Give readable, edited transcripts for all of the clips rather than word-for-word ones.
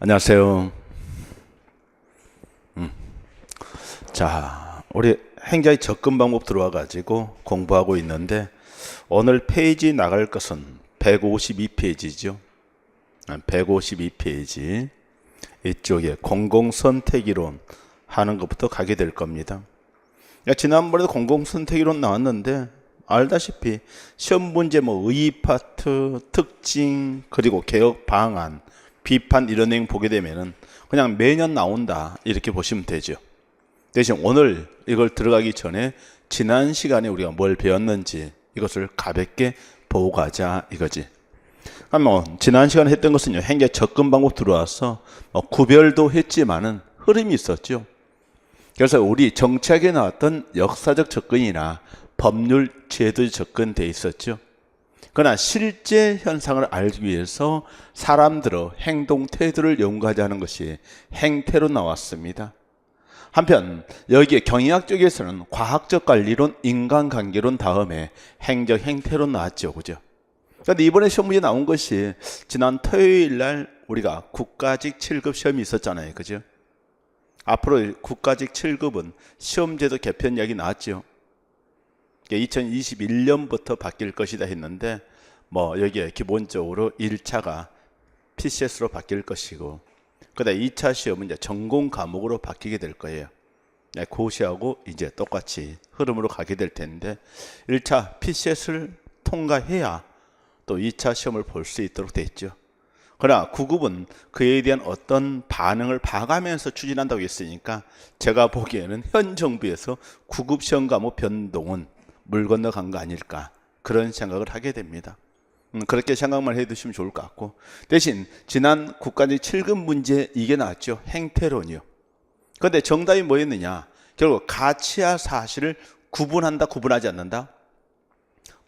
안녕하세요. 자, 우리 행자의 접근 방법 들어와 가지고 공부하고 있는데 오늘 페이지 나갈 것은 152페이지죠. 152페이지 이쪽에 공공선택이론 하는 것부터 가게 될 겁니다. 지난번에도 공공선택이론 나왔는데 알다시피 시험 문제 의의 파트, 특징, 그리고 개혁 방안, 비판 이런 내용 보게 되면은 그냥 매년 나온다 이렇게 보시면 되죠. 대신 오늘 이걸 들어가기 전에 지난 시간에 우리가 뭘 배웠는지 이것을 가볍게 보고 가자 이거지. 그러면 지난 시간에 했던 것은요, 행자 접근 방법 들어와서 구별도 했지만은 흐름이 있었죠. 그래서 우리 정치학에 나왔던 역사적 접근이나 법률 제도적 접근 돼 있었죠. 그러나 실제 현상을 알기 위해서 사람들의 행동 태도를 연구하자는 것이 행태로 나왔습니다. 한편 여기에 경영학 쪽에서는 과학적 관리론, 인간관계론 다음에 행적 행태론 나왔죠, 그죠? 그런데 이번에 시험 문제 나온 것이 지난 토요일 날 우리가 국가직 7급 시험이 있었잖아요, 그죠? 앞으로 국가직 7급은 시험제도 개편 이야기 나왔죠. 2021년부터 바뀔 것이다 했는데 여기에 기본적으로 1차가 PCS로 바뀔 것이고 그다음 2차 시험은 이제 전공 과목으로 바뀌게 될 거예요. 고시하고 이제 똑같이 흐름으로 가게 될 텐데 1차 PCS를 통과해야 또 2차 시험을 볼 수 있도록 돼 있죠. 그러나 9급은 그에 대한 어떤 반응을 봐가면서 추진한다고 했으니까 제가 보기에는 현 정부에서 9급 시험 과목 변동은 물 건너간 거 아닐까 그런 생각을 하게 됩니다. 그렇게 생각만 해두시면 좋을 것 같고, 대신 지난 국가직 7급 문제 이게 나왔죠. 행태론이요. 그런데 정답이 뭐였느냐, 결국 가치와 사실을 구분한다 구분하지 않는다,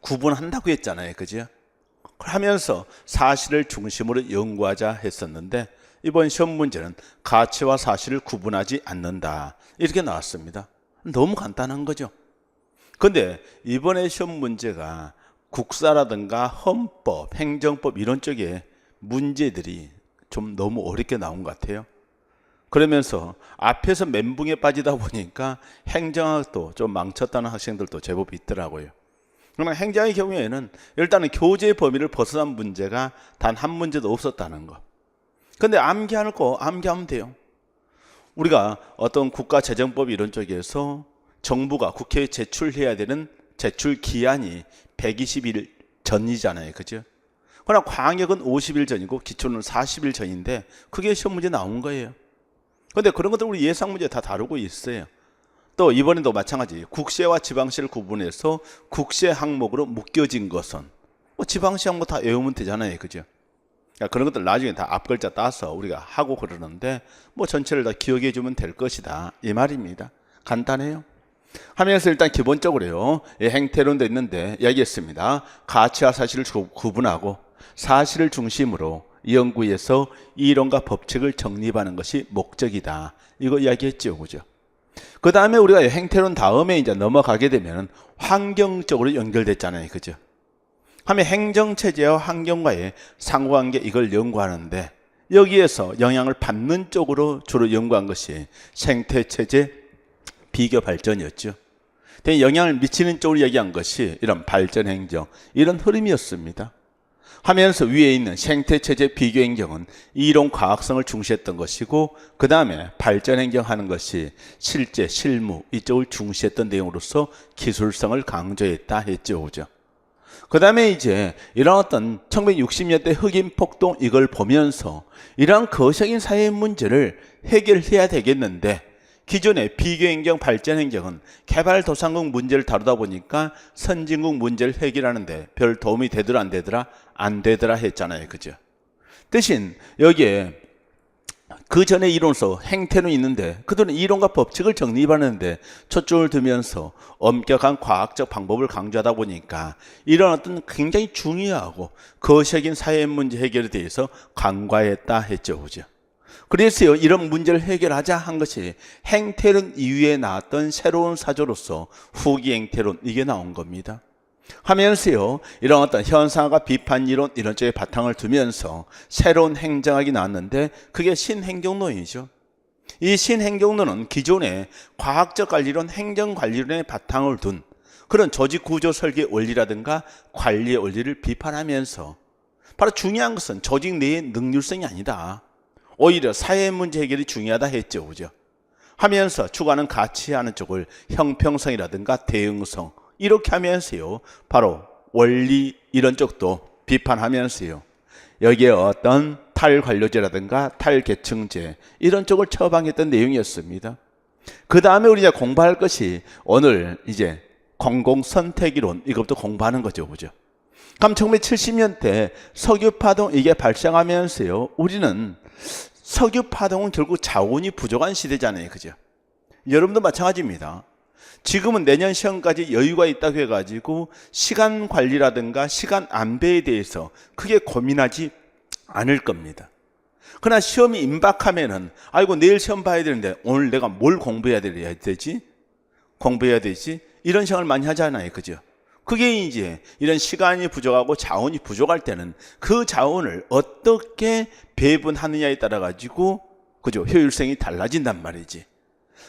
구분한다고 했잖아요, 그죠? 하면서 사실을 중심으로 연구하자 했었는데 이번 시험 문제는 가치와 사실을 구분하지 않는다 이렇게 나왔습니다. 너무 간단한 거죠. 그런데 이번에 시험 문제가 국사라든가 헌법, 행정법 이런 쪽에 문제들이 좀 너무 어렵게 나온 것 같아요. 그러면서 앞에서 멘붕에 빠지다 보니까 행정학도 좀 망쳤다는 학생들도 제법 있더라고요. 그러나 행정의 경우에는 일단은 교재의 범위를 벗어난 문제가 단 한 문제도 없었다는 거. 그런데 암기할 거 암기하면 돼요. 우리가 어떤 국가재정법 이런 쪽에서 정부가 국회에 제출해야 되는 제출 기한이 120일 전이잖아요, 그죠? 그러나 광역은 50일 전이고 기초는 40일 전인데 그게 시험 문제 나온 거예요. 그런데 그런 것들 우리 예상 문제 다 다루고 있어요. 또 이번에도 마찬가지 국세와 지방세를 구분해서 국세 항목으로 묶여진 것은 지방세 항목 다 외우면 되잖아요, 그죠? 그런 것들 나중에 다 앞글자 따서 우리가 하고 그러는데 전체를 다 기억해 주면 될 것이다 이 말입니다. 간단해요. 하면서 일단 기본적으로요, 행태론도 있는데 이야기했습니다. 가치와 사실을 구분하고 사실을 중심으로 연구해서 이론과 법칙을 정립하는 것이 목적이다 이거 이야기했죠, 그죠? 그 다음에 우리가 행태론 다음에 이제 넘어가게 되면 환경적으로 연결됐잖아요, 그죠? 하면 행정체제와 환경과의 상호관계 이걸 연구하는데 여기에서 영향을 받는 쪽으로 주로 연구한 것이 생태체제 비교 발전이었죠. 영향을 미치는 쪽으로 얘기한 것이 이런 발전 행정 이런 흐름이었습니다. 하면서 위에 있는 생태체제 비교 행정은 이론 과학성을 중시했던 것이고 그 다음에 발전 행정하는 것이 실제 실무 이쪽을 중시했던 내용으로서 기술성을 강조했다 했죠, 그죠? 그 다음에 이제 이런 어떤 1960년대 흑인 폭동 이걸 보면서 이러한 거시적인 사회 문제를 해결해야 되겠는데 기존의 비교행정, 발전행정은 개발도상국 문제를 다루다 보니까 선진국 문제를 해결하는데 별 도움이 되더라 안 되더라? 안 되더라 했잖아요, 그죠? 대신 여기에 그 전에 이론서 행태는 있는데 그들은 이론과 법칙을 정립하는데 초점을 두면서 엄격한 과학적 방법을 강조하다 보니까 이런 어떤 굉장히 중요하고 거시적인 사회 문제 해결에 대해서 간과했다 했죠, 그죠? 그래서요, 이런 문제를 해결하자 한 것이 행태론 이후에 나왔던 새로운 사조로서 후기 행태론 이게 나온 겁니다. 하면서요, 이런 어떤 현상과 비판 이론 이런 쪽에 바탕을 두면서 새로운 행정학이 나왔는데 그게 신행정론이죠. 이 신행정론은 기존의 과학적 관리론, 행정관리론의 바탕을 둔 그런 조직구조 설계 원리라든가 관리의 원리를 비판하면서 바로 중요한 것은 조직 내의 능률성이 아니다. 오히려 사회 문제 해결이 중요하다 했죠. 그죠? 하면서 추구하는 가치하는 쪽을 형평성이라든가 대응성 이렇게 하면서요. 바로 원리 이런 쪽도 비판하면서요. 여기에 어떤 탈관료제라든가 탈계층제 이런 쪽을 처방했던 내용이었습니다. 그 다음에 우리 이제 공부할 것이 오늘 이제 공공선택이론 이것도 공부하는 거죠. 그죠? 그럼 1970년대 석유파동 이게 발생하면서요. 우리는 석유파동은 결국 자원이 부족한 시대잖아요. 그죠? 여러분도 마찬가지입니다. 지금은 내년 시험까지 여유가 있다고 해가지고 시간 관리라든가 시간 안배에 대해서 크게 고민하지 않을 겁니다. 그러나 시험이 임박하면은 아이고 내일 시험 봐야 되는데 오늘 내가 뭘 공부해야 되지? 이런 생각을 많이 하잖아요. 그죠? 그게 이제 이런 시간이 부족하고 자원이 부족할 때는 그 자원을 어떻게 배분하느냐에 따라 가지고 그죠? 효율성이 달라진단 말이지.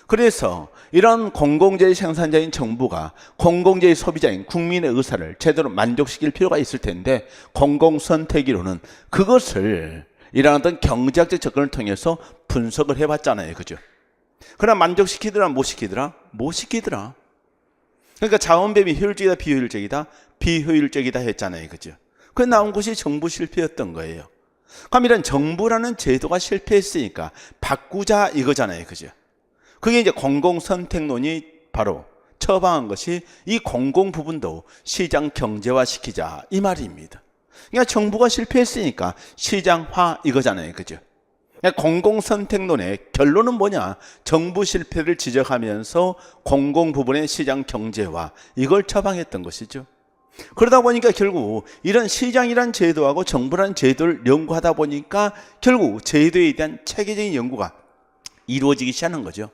그래서 이런 공공재의 생산자인 정부가 공공재의 소비자인 국민의 의사를 제대로 만족시킬 필요가 있을 텐데 공공선택이론은 그것을 이런 어떤 경제학적 접근을 통해서 분석을 해봤잖아요. 그죠? 그러나 만족시키더라 못 시키더라? 못 시키더라. 그러니까 자원배분이 효율적이다 비효율적이다? 비효율적이다 했잖아요. 그죠? 그 나온 것이 정부 실패였던 거예요. 그럼 이런 정부라는 제도가 실패했으니까 바꾸자 이거잖아요. 그죠? 그게 이제 공공선택론이 바로 처방한 것이 이 공공 부분도 시장 경제화 시키자 이 말입니다. 그러니까 정부가 실패했으니까 시장화 이거잖아요. 그죠? 그러니까 공공선택론의 결론은 뭐냐? 정부 실패를 지적하면서 공공 부분의 시장 경제화 이걸 처방했던 것이죠. 그러다 보니까 결국 이런 시장이란 제도하고 정부라는 제도를 연구하다 보니까 결국 제도에 대한 체계적인 연구가 이루어지기 시작하는 거죠.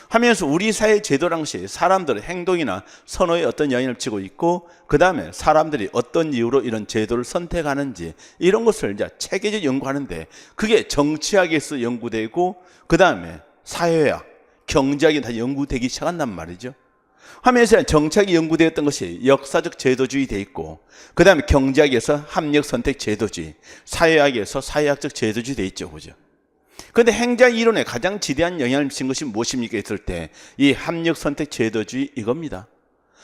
하면서 우리 사회 제도랑시 사람들의 행동이나 선호에 어떤 영향을 미치고 있고 그 다음에 사람들이 어떤 이유로 이런 제도를 선택하는지 이런 것을 이제 체계적 연구하는데 그게 정치학에서 연구되고 그 다음에 사회학, 경제학이 다 연구되기 시작한단 말이죠. 하면서 정치학이 연구되었던 것이 역사적 제도주의 돼 있고 그 다음에 경제학에서 합력선택 제도주의, 사회학에서 사회학적 제도주의 돼 있죠. 그죠? 그런데 행정 이론에 가장 지대한 영향을 미친 것이 무엇입니까? 했을 때 이 합력선택 제도주의 이겁니다.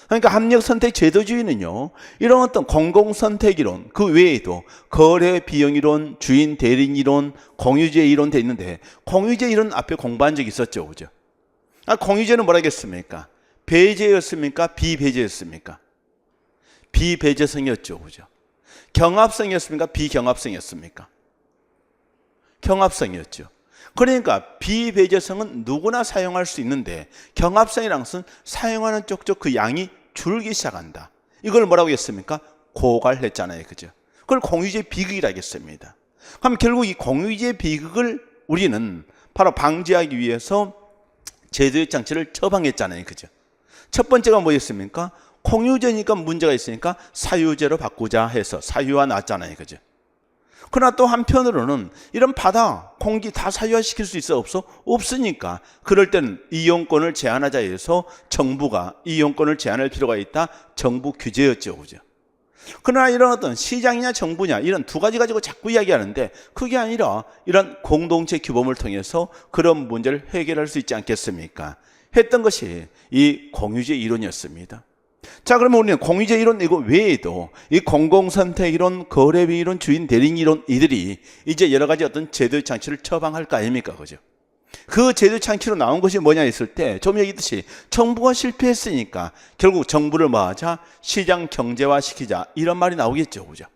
그러니까 합력선택 제도주의는요, 이런 어떤 공공선택 이론 그 외에도 거래 비용 이론, 주인 대리인 이론, 공유제 이론 돼 있는데 공유제 이론 앞에 공부한 적이 있었죠. 그죠? 공유제는 뭐라겠습니까? 배제였습니까? 비배제였습니까? 비배제성이었죠. 그죠? 경합성이었습니까? 비경합성이었습니까? 경합성이었죠. 그러니까 비배제성은 누구나 사용할 수 있는데 경합성이란 것은 사용하는 쪽쪽 그 양이 줄기 시작한다. 이걸 뭐라고 했습니까? 고갈했잖아요. 그죠? 그걸 공유제 비극이라고 했습니다. 그럼 결국 이 공유제 비극을 우리는 바로 방지하기 위해서 제도의 장치를 처방했잖아요. 그죠? 첫 번째가 뭐였습니까? 공유제니까 문제가 있으니까 사유제로 바꾸자 해서 사유화 나왔잖아요. 그죠? 그러나 또 한편으로는 이런 바다, 공기 다 사유화시킬 수 있어 없어? 없으니까 그럴 때는 이용권을 제한하자 해서 정부가 이용권을 제한할 필요가 있다. 정부 규제였죠. 그죠? 그러나 이런 어떤 시장이냐 정부냐 이런 두 가지 가지고 자꾸 이야기하는데 그게 아니라 이런 공동체 규범을 통해서 그런 문제를 해결할 수 있지 않겠습니까? 했던 것이 이 공유제 이론이었습니다. 자, 그러면 우리는 공유제 이론 이거 외에도 이 공공선택 이론, 거래비 이론, 주인 대리인 이론 이들이 이제 여러 가지 어떤 제도 장치를 처방할 거 아닙니까? 그죠? 그 제도 장치로 나온 것이 뭐냐 했을 때 좀 얘기했듯이 정부가 실패했으니까 결국 정부를 뭐 하자? 시장 경제화 시키자 이런 말이 나오겠죠. 그죠?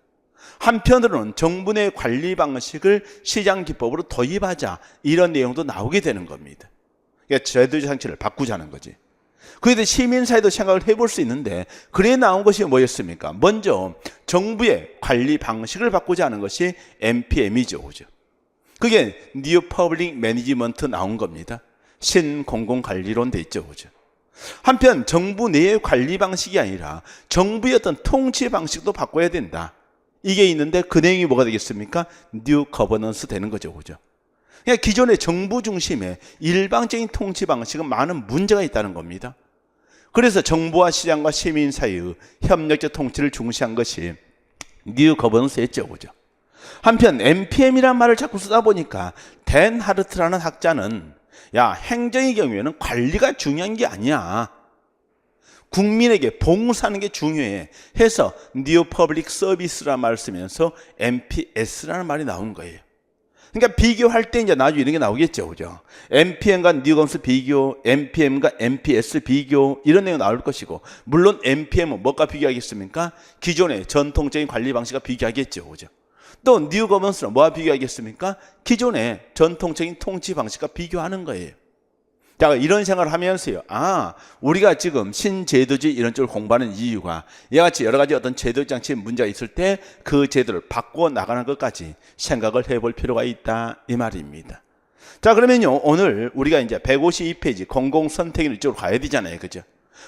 한편으로는 정부 내 관리 방식을 시장 기법으로 도입하자 이런 내용도 나오게 되는 겁니다. 그러니까 제도 장치를 바꾸자는 거지. 그런데 시민사회도 생각을 해볼 수 있는데 그래 나온 것이 뭐였습니까? 먼저 정부의 관리 방식을 바꾸자 하는 것이 NPM이죠. 그죠? 그게 New Public Management 나온 겁니다. 신공공관리론 돼 있죠. 그죠? 한편 정부 내의 관리 방식이 아니라 정부의 어떤 통치 방식도 바꿔야 된다. 이게 있는데 그 내용이 뭐가 되겠습니까? 뉴 거버넌스 되는 거죠. 그죠? 그냥 기존의 정부 중심의 일방적인 통치 방식은 많은 문제가 있다는 겁니다. 그래서 정부와 시장과 시민 사이의 협력적 통치를 중시한 것이 뉴 거버넌스였죠. 그죠? 한편 NPM이라는 말을 자꾸 쓰다 보니까 댄 하르트라는 학자는 야, 행정의 경우에는 관리가 중요한 게 아니야. 국민에게 봉사하는 게 중요해. 해서 뉴 퍼블릭 서비스라는 말을 쓰면서 NPS라는 말이 나온 거예요. 그러니까 비교할 때 이제 나중에 이런 게 나오겠죠. 그죠? NPM과 뉴 거버넌스 비교, NPM과 NPS 비교, 이런 내용이 나올 것이고, 물론 NPM은 뭐가 비교하겠습니까? 기존의 전통적인 관리 방식과 비교하겠죠. 그죠? 또 뉴 거버넌스는 뭐와 비교하겠습니까? 기존의 전통적인 통치 방식과 비교하는 거예요. 자, 이런 생각을 하면서요. 아, 우리가 지금 신제도주의 이런 쪽을 공부하는 이유가 이와 같이 여러 가지 어떤 제도 장치의 문제가 있을 때 그 제도를 바꿔 나가는 것까지 생각을 해볼 필요가 있다, 이 말입니다. 자, 그러면요, 오늘 우리가 이제 152페이지 공공선택인 이쪽으로 가야 되잖아요. 그죠?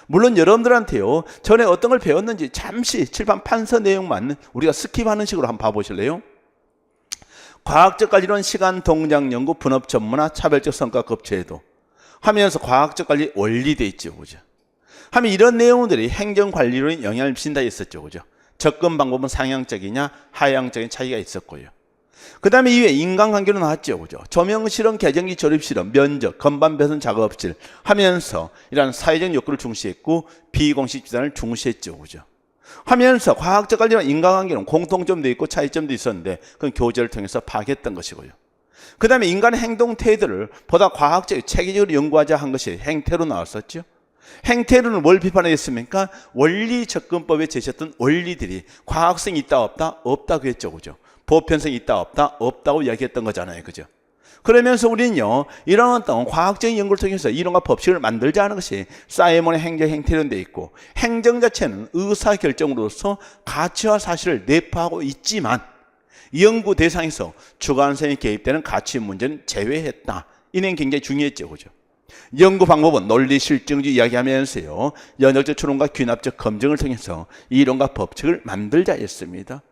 물론 여러분들한테요, 전에 어떤 걸 배웠는지 잠시 칠판 판서 내용만 우리가 스킵하는 식으로 한번 봐보실래요? 과학적 관리론, 시간 동작 연구, 분업 전문화, 차별적 성과급 제도 하면서 과학적 관리 원리 돼 있죠. 그죠? 하면 이런 내용들이 행정관리론에 영향을 미친다 했었죠. 그죠? 접근 방법은 상향적이냐 하향적인 차이가 있었고요. 그 다음에 이외에 인간관계로 나왔죠. 그죠? 조명실험, 계정기 조립실험, 면접, 건반 배선 작업실 하면서 이런 사회적 욕구를 중시했고 비공식 집단을 중시했죠. 그죠? 하면서 과학적 관리와 인간관계는 공통점도 있고 차이점도 있었는데 그건 교제를 통해서 파악했던 것이고요. 그 다음에 인간의 행동 태도를 보다 과학적, 체계적으로 연구하자 한 것이 행태로 나왔었죠. 행태로는 뭘 비판했습니까? 원리 접근법에 제시했던 원리들이 과학성이 있다 없다? 없다고 했죠. 그죠? 보편성이 있다 없다? 없다고 이야기했던 거잖아요. 그죠? 그러면서 우리는요, 이런 어떤 과학적인 연구를 통해서 이론과 법칙을 만들자 는 것이 사이먼의 행정 행태론에 있고, 행정 자체는 의사결정으로서 가치와 사실을 내포하고 있지만 연구 대상에서 주관성이 개입되는 가치 문제는 제외했다. 이 내용이 굉장히 중요했죠. 그죠? 연구 방법은 논리 실증주의 이야기하면서요, 연역적 추론과 귀납적 검증을 통해서 이론과 법칙을 만들자 했습니다.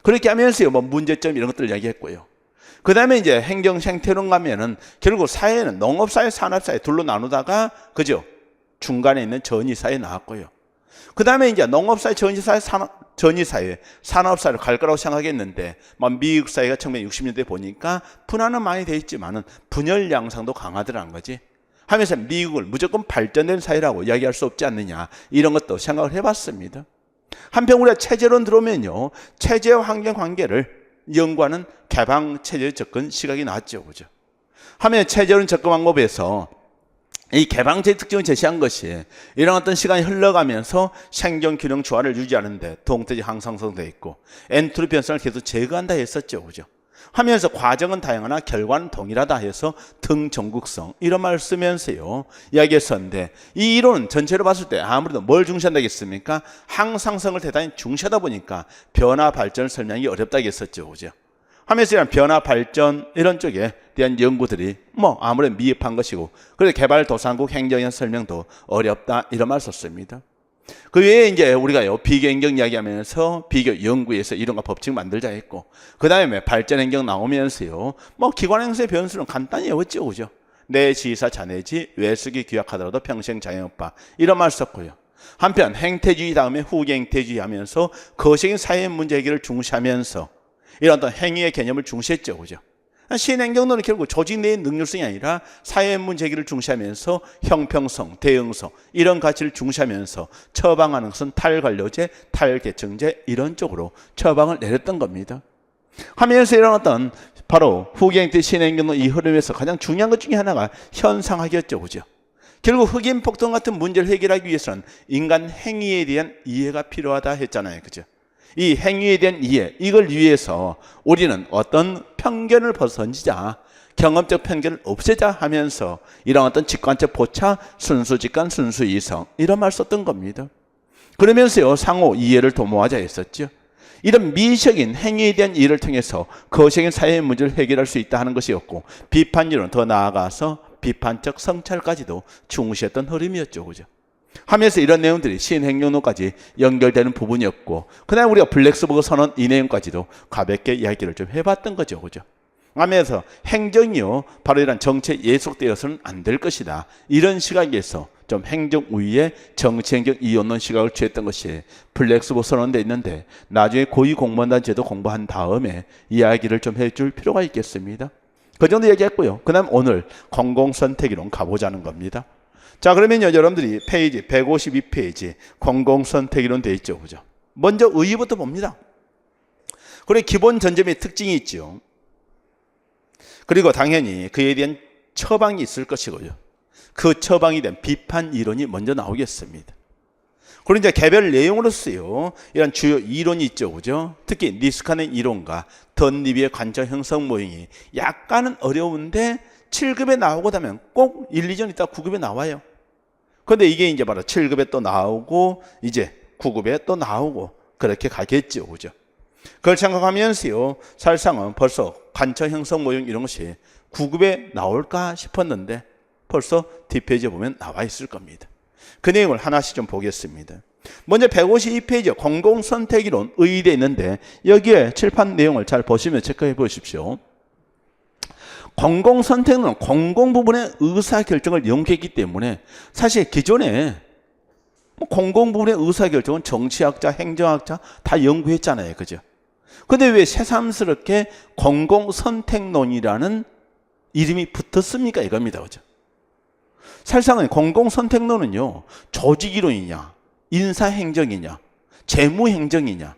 그렇게 하면서요, 뭐 문제점 이런 것들을 이야기했고요. 그 다음에 이제 행정 생태론 가면은 결국 사회는 농업사회, 산업사회 둘로 나누다가, 그죠? 중간에 있는 전이사회 나왔고요. 그 다음에 이제 농업사회, 전이사회, 전이사회, 산업사회로 갈 거라고 생각했는데, 미국 사회가 1960년대 보니까 분화는 많이 돼 있지만은 분열 양상도 강하더라는 거지. 하면서 미국을 무조건 발전된 사회라고 이야기할 수 없지 않느냐, 이런 것도 생각을 해봤습니다. 한편 우리가 체제론 들어오면요, 체제와 환경 관계를 연구하는 개방체제 접근 시각이 나왔죠. 그죠? 하면 체제론 접근 방법에서 이 개방체의 특징을 제시한 것이 이런 어떤 시간이 흘러가면서 생존균형 조화를 유지하는데 동태적 항상성도 있고 엔트로피 변성을 계속 제거한다 했었죠. 그죠? 하면서 과정은 다양하나 결과는 동일하다 해서 등전국성 이런 말을 쓰면서요 이야기했었는데, 이 이론은 전체로 봤을 때 아무래도 뭘 중시한다겠습니까? 항상성을 대단히 중시하다 보니까 변화 발전을 설명하기 어렵다고 했었죠. 그죠? 하면서 이런 변화 발전 이런 쪽에 대한 연구들이 아무래도 미흡한 것이고, 그래서 개발도상국 행정의 설명도 어렵다 이런 말을 썼습니다. 그 외에 이제 우리가요, 비교 행정 이야기하면서 비교 연구에서 이론과 법칙 만들자 했고, 그 다음에 발전 행정 나오면서요, 기관 행정의 변수는 간단히 외웠죠. 그죠? 내 지사 자네지 외숙이 규약하더라도 평생 자연업화 이런 말 썼고요. 한편 행태주의 다음에 후계 행태주의 하면서 거시적인 사회 문제 해결을 중시하면서 이런 어떤 행위의 개념을 중시했죠. 그죠? 신행정론은 결국 조직 내의 능률성이 아니라 사회 문제 해결을 중시하면서 형평성, 대응성 이런 가치를 중시하면서 처방하는 것은 탈관료제, 탈계층제 이런 쪽으로 처방을 내렸던 겁니다. 하면서 이런 어떤 바로 후계행태 신행정론 이 흐름에서 가장 중요한 것 중에 하나가 현상학이었죠. 그죠? 결국 흑인 폭동 같은 문제를 해결하기 위해서는 인간 행위에 대한 이해가 필요하다 했잖아요. 그죠? 이 행위에 대한 이해, 이걸 위해서 우리는 어떤 편견을 벗어던지자, 경험적 편견을 없애자 하면서 이런 어떤 직관적 포차, 순수직관, 순수이성 이런 말 썼던 겁니다. 그러면서요, 상호 이해를 도모하자 했었죠. 이런 미적인 행위에 대한 이해를 통해서 거시적인 사회의 문제를 해결할 수 있다 하는 것이었고, 비판적으로는 더 나아가서 비판적 성찰까지도 중시했던 흐름이었죠. 그죠? 하면서 이런 내용들이 신행정론까지 연결되는 부분이었고, 그다음에 우리가 블랙스버그 선언 이 내용까지도 가볍게 이야기를 좀 해봤던 거죠. 그죠? 하면서 행정이요, 바로 이런 정치에 예속되어서는 안 될 것이다. 이런 시각에서 좀 행정 우위에 정치행정 이원론 시각을 취했던 것이 블랙스버그 선언돼 있는데, 나중에 고위공무원단 제도 공부한 다음에 이야기를 좀 해줄 필요가 있겠습니다. 그 정도 얘기했고요. 그 다음 오늘 공공선택이론 가보자는 겁니다. 자, 그러면요, 여러분들이 페이지 152페이지 공공선택이론 돼 있죠. 그죠? 먼저 의의부터 봅니다. 그리고 기본 전제의 특징이 있죠. 그리고 당연히 그에 대한 처방이 있을 것이고요. 그 처방에 대한 비판 이론이 먼저 나오겠습니다. 그리고 이제 개별 내용으로서요, 이런 주요 이론이 있죠. 그죠? 특히 니스카넨 이론과 던리비의 관점 형성 모형이 약간은 어려운데 7급에 나오고 나면 꼭 1, 2년 있다 9급에 나와요. 근데 이게 이제 바로 7급에 또 나오고 이제 9급에 또 나오고 그렇게 가겠죠. 그죠? 그걸 생각하면서요, 사실상은 벌써 관점 형성 모형 이런 것이 9급에 나올까 싶었는데 벌써 뒷페이지에 보면 나와 있을 겁니다. 그 내용을 하나씩 좀 보겠습니다. 먼저 152페이지 공공선택이론 의의되어 있는데 여기에 칠판 내용을 잘 보시면 체크해 보십시오. 공공선택은 공공부분의 의사결정을 연구했기 때문에 사실 기존에 공공부분의 의사결정은 정치학자, 행정학자 다 연구했잖아요. 그죠? 근데 왜 새삼스럽게 공공선택론이라는 이름이 붙었습니까? 이겁니다. 그죠? 사실상은 공공선택론은요, 조직이론이냐, 인사행정이냐, 재무행정이냐,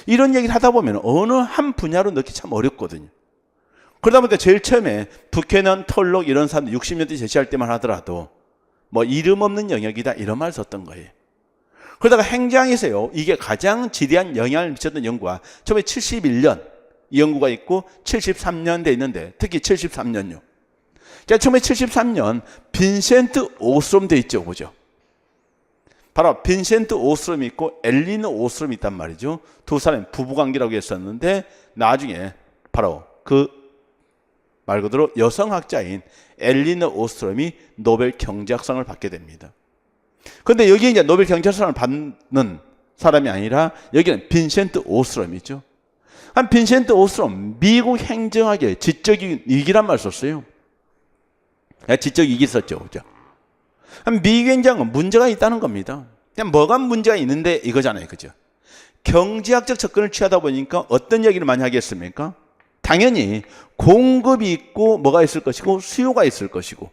이런 얘기를 하다 보면 어느 한 분야로 넣기 참 어렵거든요. 그러다 보니까 제일 처음에 부캐넌, 털록 이런 사람들 60년대 제시할 때만 하더라도 뭐 이름 없는 영역이다 이런 말 썼던 거예요. 그러다가 행정에서요, 이게 가장 지대한 영향을 미쳤던 연구가 처음에 71년 이 연구가 있고 73년대 있는데, 특히 73년요. 처음에 73년 빈센트 오스롬 돼 있죠. 그죠? 바로 빈센트 오스롬이 있고 엘리너 오스롬이 있단 말이죠. 두 사람이 부부관계라고 했었는데 나중에 바로 그 말 그대로 여성학자인 엘리너 오스트롬이 노벨 경제학상을 받게 됩니다. 그런데 여기 이제 노벨 경제학상을 받는 사람이 아니라 여기는 빈센트 오스트롬이죠. 한 빈센트 오스트롬 미국 행정학의 지적인 위기란 말 썼어요. 지적 위기 썼죠, 그죠? 한 미국 행정은 문제가 있다는 겁니다. 그냥 뭐가 문제가 있는데 이거잖아요, 그죠? 경제학적 접근을 취하다 보니까 어떤 얘기를 많이 하겠습니까? 당연히 공급이 있고 뭐가 있을 것이고 수요가 있을 것이고,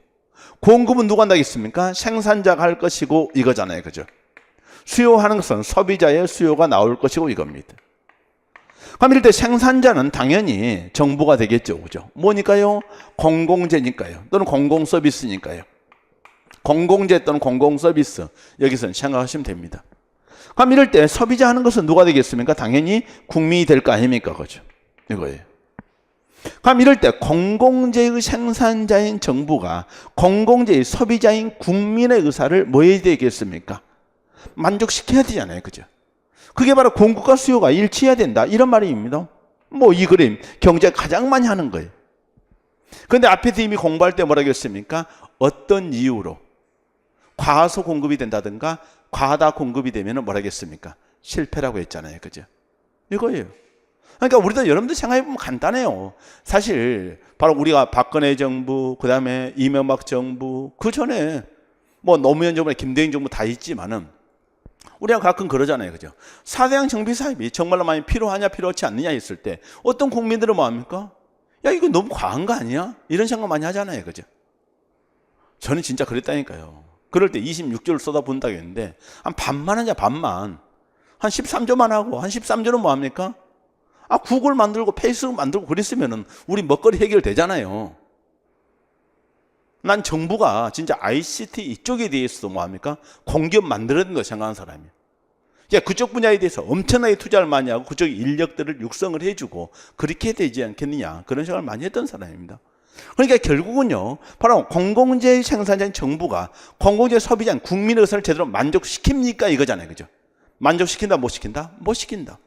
공급은 누가 한다겠습니까? 생산자가 할 것이고 이거잖아요. 그죠? 수요하는 것은 소비자의 수요가 나올 것이고 이겁니다. 그럼 이럴 때 생산자는 당연히 정부가 되겠죠. 그죠? 뭐니까요? 공공재니까요. 또는 공공서비스니까요. 공공재 또는 공공서비스, 여기서는 생각하시면 됩니다. 그럼 이럴 때 소비자 하는 것은 누가 되겠습니까? 당연히 국민이 될 거 아닙니까? 그죠? 이거예요. 그럼 이럴 때 공공재의 생산자인 정부가 공공재의 소비자인 국민의 의사를 뭐 해야 되겠습니까? 만족시켜야 되잖아요. 그죠? 그게 바로 공급과 수요가 일치해야 된다, 이런 말입니다. 뭐 이 그림 경제 가장 많이 하는 거예요. 그런데 앞에서 이미 공부할 때 뭐라고 했습니까? 어떤 이유로 과소 공급이 된다든가 과다 공급이 되면 뭐라고 했습니까? 실패라고 했잖아요. 그죠? 이거예요. 그러니까 우리도 여러분들 생각해보면 간단해요. 사실 바로 우리가 박근혜 정부, 그 다음에 이명박 정부, 그 전에 뭐 노무현 정부나 김대중 정부 다 있지만은 우리가 가끔 그러잖아요. 그죠? 4대강 정비 사업이 정말로 많이 필요하냐 필요하지 않느냐 했을 때 어떤 국민들은 뭐 합니까? 야, 이거 너무 과한 거 아니야? 이런 생각 많이 하잖아요. 그죠? 저는 진짜 그랬다니까요. 그럴 때 26조를 쏟아부은다고 했는데 한 반만 하냐, 반만. 한 13조만 하고 한 13조는 뭐 합니까? 구글 만들고 페이스북 만들고 그랬으면은 우리 먹거리 해결되잖아요. 난 정부가 진짜 ICT 이쪽에 대해서도 뭐 합니까? 공기업 만들어야 된다고 생각하는 사람이에요. 그러니까 그쪽 분야에 대해서 엄청나게 투자를 많이 하고 그쪽 인력들을 육성을 해주고 그렇게 되지 않겠느냐, 그런 생각을 많이 했던 사람입니다. 그러니까 결국은요, 바로 공공재 생산자인 정부가 공공재 소비자인 국민의 의사를 제대로 만족시킵니까? 이거잖아요. 그죠? 만족시킨다, 못 시킨다? 못 시킨다.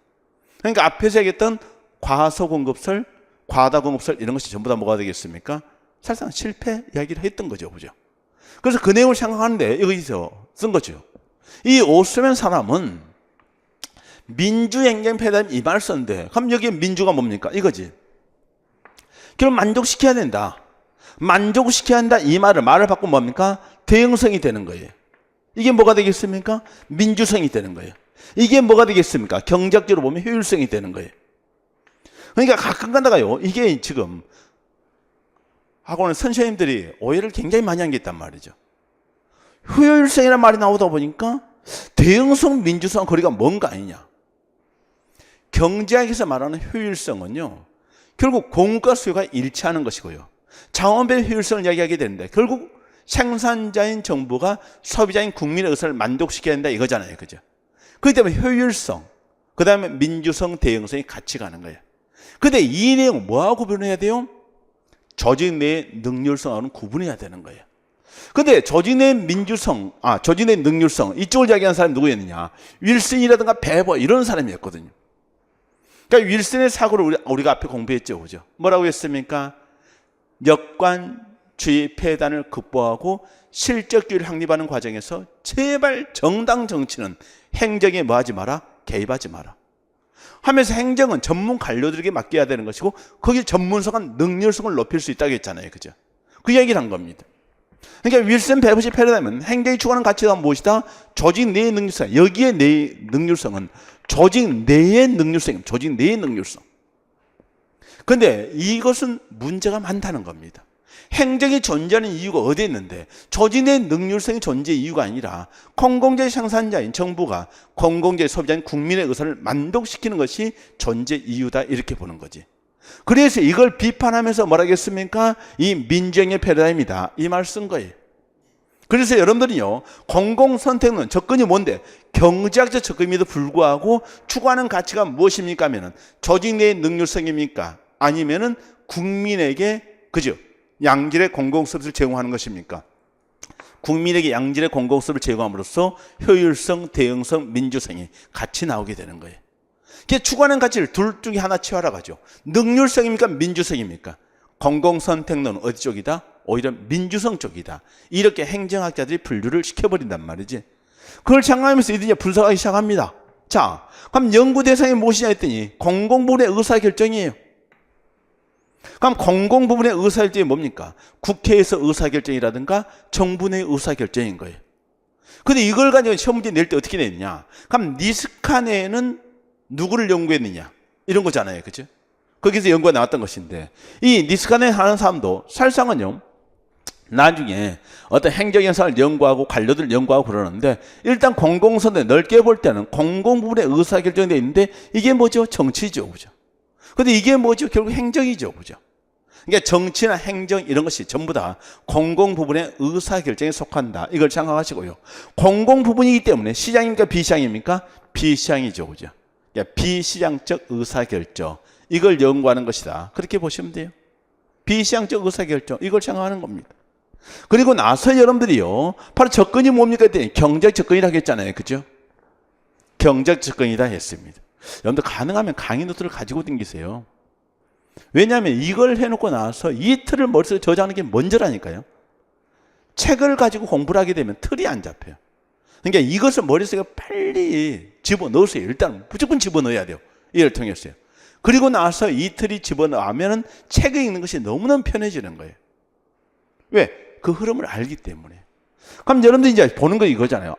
그러니까 앞에서 얘기했던 과소공급설, 과다공급설 이런 것이 전부 다 뭐가 되겠습니까? 사실상 실패 이야기를 했던 거죠. 그죠? 그래서 그 내용을 생각하는데 여기서 쓴 거죠. 이 오스맨 사람은 민주행정 패러다임 이 말을 썼는데, 그럼 여기 민주가 뭡니까? 이거지. 결국 만족시켜야 된다. 만족시켜야 한다. 이 말을 바꾸면 뭡니까? 대응성이 되는 거예요. 이게 뭐가 되겠습니까? 민주성이 되는 거예요. 이게 뭐가 되겠습니까? 경제학적으로 보면 효율성이 되는 거예요. 그러니까 가끔 가다가요, 이게 지금 학원의 선생님들이 오해를 굉장히 많이 한 게 있단 말이죠. 효율성이라는 말이 나오다 보니까 대응성, 민주성 거리가 뭔가 아니냐. 경제학에서 말하는 효율성은요, 결국 공급과 수요가 일치하는 것이고요. 자원배분 효율성을 이야기하게 되는데 결국 생산자인 정부가 소비자인 국민의 의사를 만족시켜야 된다 이거잖아요. 그죠? 그렇기 때문에 효율성, 그 다음에 민주성, 대응성이 같이 가는 거예요. 근데 이 내용 뭐하고 구분해야 돼요? 조직 내의 능률성하고는 구분해야 되는 거예요. 근데 조직 내 민주성, 조직 내 능률성, 이쪽을 이야기하는 사람이 누구였느냐? 윌슨이라든가 베버 이런 사람이었거든요. 그러니까 윌슨의 사고를 우리가 앞에 공부했죠. 그죠? 뭐라고 했습니까? 역관주의 폐단을 극복하고 실적주의를 확립하는 과정에서 제발 정당 정치는 행정에 뭐하지 마라? 개입하지 마라. 하면서 행정은 전문 관료들에게 맡겨야 되는 것이고 거기 전문성과 능률성을 높일 수 있다고 했잖아요. 그죠? 그 얘기를 한 겁니다. 그러니까 윌슨 베버시 패러다임은 행정이 추구하는 가치가 무엇이다? 조직 내의 능률성. 여기에 내 능률성은 조직 내의 능률성입니다. 조직 내의 능률성. 그런데 이것은 문제가 많다는 겁니다. 행정이 존재하는 이유가 어디에 있는데 조직 내 능률성이 존재의 이유가 아니라 공공재 생산자인 정부가 공공재 소비자인 국민의 의사를 만족시키는 것이 존재 이유다 이렇게 보는 거지. 그래서 이걸 비판하면서 뭐라고 했습니까? 이 민주행의 패러다임이다 이 말 쓴 거예요. 그래서 여러분들이요, 공공선택론 접근이 뭔데? 경제학적 접근임에도 불구하고 추구하는 가치가 무엇입니까 하면은 조직 내의 능률성입니까? 아니면은 국민에게, 그죠? 양질의 공공서비스를 제공하는 것입니까? 국민에게 양질의 공공서비스를 제공함으로써 효율성, 대응성, 민주성이 같이 나오게 되는 거예요. 추구하는 가치를 둘 중에 하나 취하라고 하죠. 능률성입니까? 민주성입니까? 공공선택론은 어디 쪽이다? 오히려 민주성 쪽이다. 이렇게 행정학자들이 분류를 시켜버린단 말이지. 그걸 생각하면서 이들이 분석하기 시작합니다. 자, 그럼 연구 대상이 무엇이냐 했더니 공공부문의 의사결정이에요. 그럼 공공부문의 의사결정이 뭡니까? 국회에서 의사결정이라든가 정부 내 의사결정인 거예요. 근데 이걸 가지고 시험 문제 낼 때 어떻게 냈냐? 그럼 니스카네는 누구를 연구했느냐? 이런 거잖아요. 그죠? 거기서 연구가 나왔던 것인데 이 니스카네 하는 사람도 사실상은요, 나중에 어떤 행정현상을 연구하고 관료들을 연구하고 그러는데 일단 공공선대 넓게 볼 때는 공공부문의 의사결정이 되어 있는데 이게 뭐죠? 정치죠. 그죠? 근데 이게 뭐죠? 결국 행정이죠. 그죠? 그러니까 정치나 행정 이런 것이 전부 다 공공부문의 의사결정에 속한다. 이걸 생각하시고요. 공공부문이기 때문에 시장입니까? 비시장입니까? 비시장이죠. 그죠? 그러니까 비시장적 의사결정. 이걸 연구하는 것이다. 그렇게 보시면 돼요. 비시장적 의사결정. 이걸 생각하는 겁니다. 그리고 나서 여러분들이요, 바로 접근이 뭡니까 했더니 경제적 접근이라고 했잖아요. 그죠? 경제적 접근이다 했습니다. 여러분들 가능하면 강의 노트를 가지고 다니세요. 왜냐하면 이걸 해놓고 나서 이 틀을 머릿속에 저장하는 게 먼저라니까요. 책을 가지고 공부를 하게 되면 틀이 안 잡혀요. 그러니까 이것을 머릿속에 빨리 집어넣으세요. 일단 무조건 집어넣어야 돼요. 이를 통해서요. 그리고 나서 이 틀이 집어넣으면 책을 읽는 것이 너무너무 편해지는 거예요. 왜? 그 흐름을 알기 때문에. 그럼 여러분들 이제 보는 거 이거잖아요.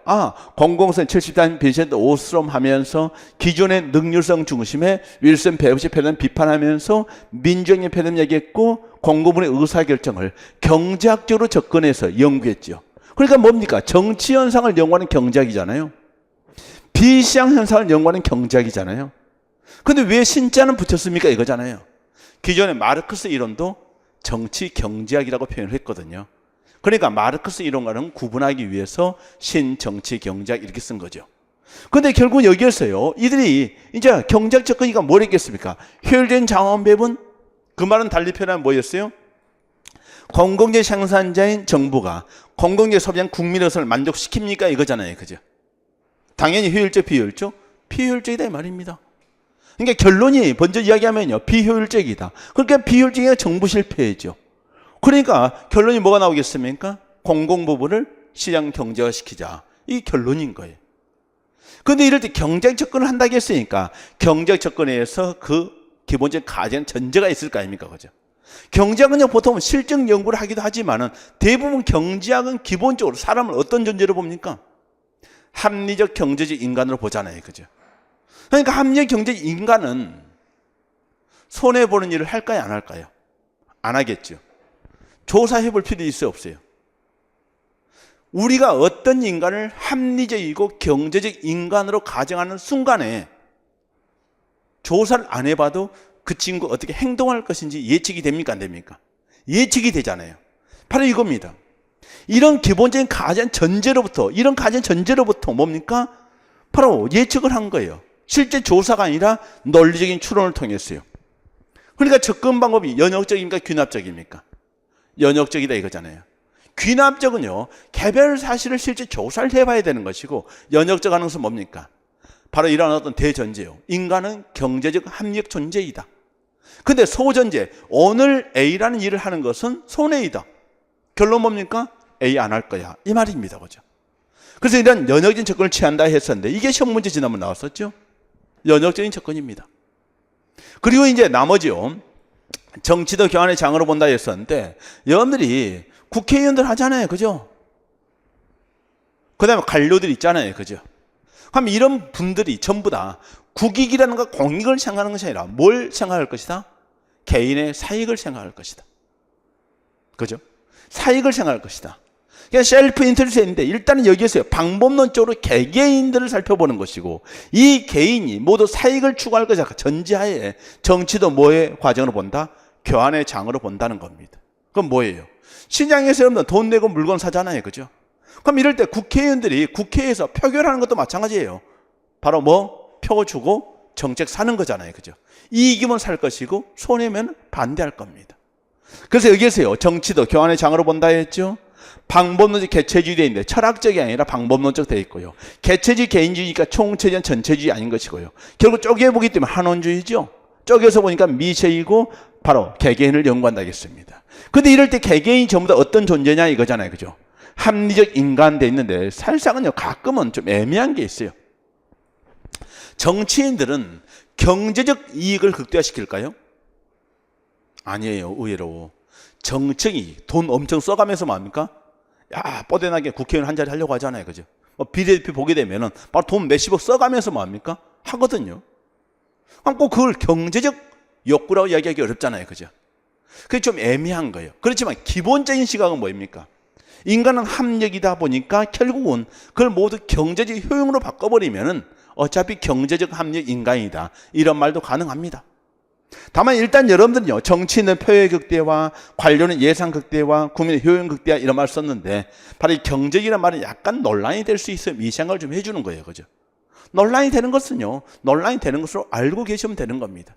공공성 70% 오스트롬 하면서 기존의 능률성 중심의 윌슨 베버시 패러다임 비판하면서 민주행의 패러다임 얘기했고 공공부문의 의사결정을 경제학적으로 접근해서 연구했죠. 그러니까 뭡니까? 정치 현상을 연구하는 경제학이잖아요. 비시장 현상을 연구하는 경제학이잖아요. 근데 왜 신자는 붙였습니까? 이거잖아요. 기존의 마르크스 이론도 정치 경제학이라고 표현을 했거든요. 그러니까 마르크스 이론과는 구분하기 위해서 신정치 경제학 이렇게 쓴 거죠. 근데 결국 여기에서요, 이들이 이제 경제학 접근이가 뭘 했겠습니까? 효율적인 자원 배분? 그 말은 달리 표현하면 뭐였어요? 공공재 생산자인 정부가 공공재 소비자인 국민의 의사를 만족시킵니까? 이거잖아요. 그죠? 당연히 효율적, 비효율적? 비효율적이다 이 말입니다. 그러니까 결론이 먼저 이야기하면요, 비효율적이다. 그러니까 비효율적이가 정부 실패죠. 그러니까 결론이 뭐가 나오겠습니까? 공공 부분을 시장 경제화시키자. 이 결론인 거예요. 그런데 이럴 때 경제적 접근을 한다고 했으니까 경제적 접근에 의해서 그 기본적인 가정 전제가 있을 거 아닙니까? 그죠? 경제학은 보통 실증 연구를 하기도 하지만은 대부분 경제학은 기본적으로 사람을 어떤 존재로 봅니까? 합리적 경제적 인간으로 보잖아요. 그죠? 그러니까 합리적 경제적 인간은 손해보는 일을 할까요? 안 할까요? 안 하겠죠. 조사해 볼 필요 있어요? 없어요? 우리가 어떤 인간을 합리적이고 경제적 인간으로 가정하는 순간에 조사를 안 해봐도 그 친구 어떻게 행동할 것인지 예측이 됩니까? 안 됩니까? 예측이 되잖아요. 바로 이겁니다. 이런 기본적인 가정 전제로부터, 이런 가정 전제로부터 뭡니까? 바로 예측을 한 거예요. 실제 조사가 아니라 논리적인 추론을 통했어요. 그러니까 접근 방법이 연역적입니까? 귀납적입니까? 연역적이다 이거잖아요. 귀납적은요, 개별 사실을 실제 조사를 해봐야 되는 것이고, 연역적 하는 것은 뭡니까? 바로 이런 어떤 대전제요. 인간은 경제적 합리적 존재이다. 근데 소전제, 오늘 A라는 일을 하는 것은 손해이다. 결론 뭡니까? A 안 할 거야. 이 말입니다. 그죠? 그래서 이런 연역적인 접근을 취한다 했었는데, 이게 시험 문제 지난번 나왔었죠? 연역적인 접근입니다. 그리고 이제 나머지요. 정치도 교환의 장으로 본다 했었는데, 여러분들이 국회의원들 하잖아요. 그죠? 그 다음에 관료들 있잖아요. 그죠? 그럼 이런 분들이 전부 다 국익이라는 것, 공익을 생각하는 것이 아니라 뭘 생각할 것이다? 개인의 사익을 생각할 것이다. 그죠? 사익을 생각할 것이다. 그냥 셀프 인터레스트인데 일단은 여기에서요. 방법론적으로 개개인들을 살펴보는 것이고 이 개인이 모두 사익을 추구할 것이다. 전제하에 정치도 뭐의 과정으로 본다? 교환의 장으로 본다는 겁니다. 그럼 뭐예요? 시장에서 여러분들 돈 내고 물건 사잖아요. 그죠? 그럼 이럴 때 국회의원들이 국회에서 표결하는 것도 마찬가지예요. 바로 뭐? 표 주고 정책 사는 거잖아요. 그죠? 이익이면 살 것이고 손해면 반대할 겁니다. 그래서 여기에서요. 정치도 교환의 장으로 본다 했죠. 방법론적 개체주의 되어 있는데 철학적이 아니라 방법론적 되어 있고요. 개체주의 개인주의니까 총체적 전체주의 아닌 것이고요. 결국 쪼개보기 때문에 한원주의죠. 쪼개서 보니까 미쉐이고 바로 개개인을 연구한다 하겠습니다. 근데 이럴 때 개개인이 전부 다 어떤 존재냐 이거잖아요. 그죠? 합리적 인간 돼 있는데 사실상은요. 가끔은 좀 애매한 게 있어요. 정치인들은 경제적 이익을 극대화시킬까요? 아니에요. 의외로. 정책이 돈 엄청 써가면서 뭐합니까? 야, 뻗어나게 국회의원 한 자리 하려고 하잖아요. 그죠? 비례대표 보게 되면은 바로 돈 몇십억 써가면서 뭐합니까? 하거든요. 그럼 꼭 그걸 경제적 욕구라고 이야기하기 어렵잖아요. 그죠? 그게 좀 애매한 거예요. 그렇지만 기본적인 시각은 뭐입니까? 인간은 합력이다 보니까 결국은 그걸 모두 경제적 효용으로 바꿔버리면은 어차피 경제적 합력 인간이다. 이런 말도 가능합니다. 다만 일단 여러분들은요. 정치인은 표의 극대화, 관료는 예산 극대화, 국민의 효용 극대화 이런 말 썼는데 바로 이 경제적이라는 말은 약간 논란이 될 수 있어요. 이 생각을 좀 해주는 거예요. 그죠? 논란이 되는 것은요. 논란이 되는 것으로 알고 계시면 되는 겁니다.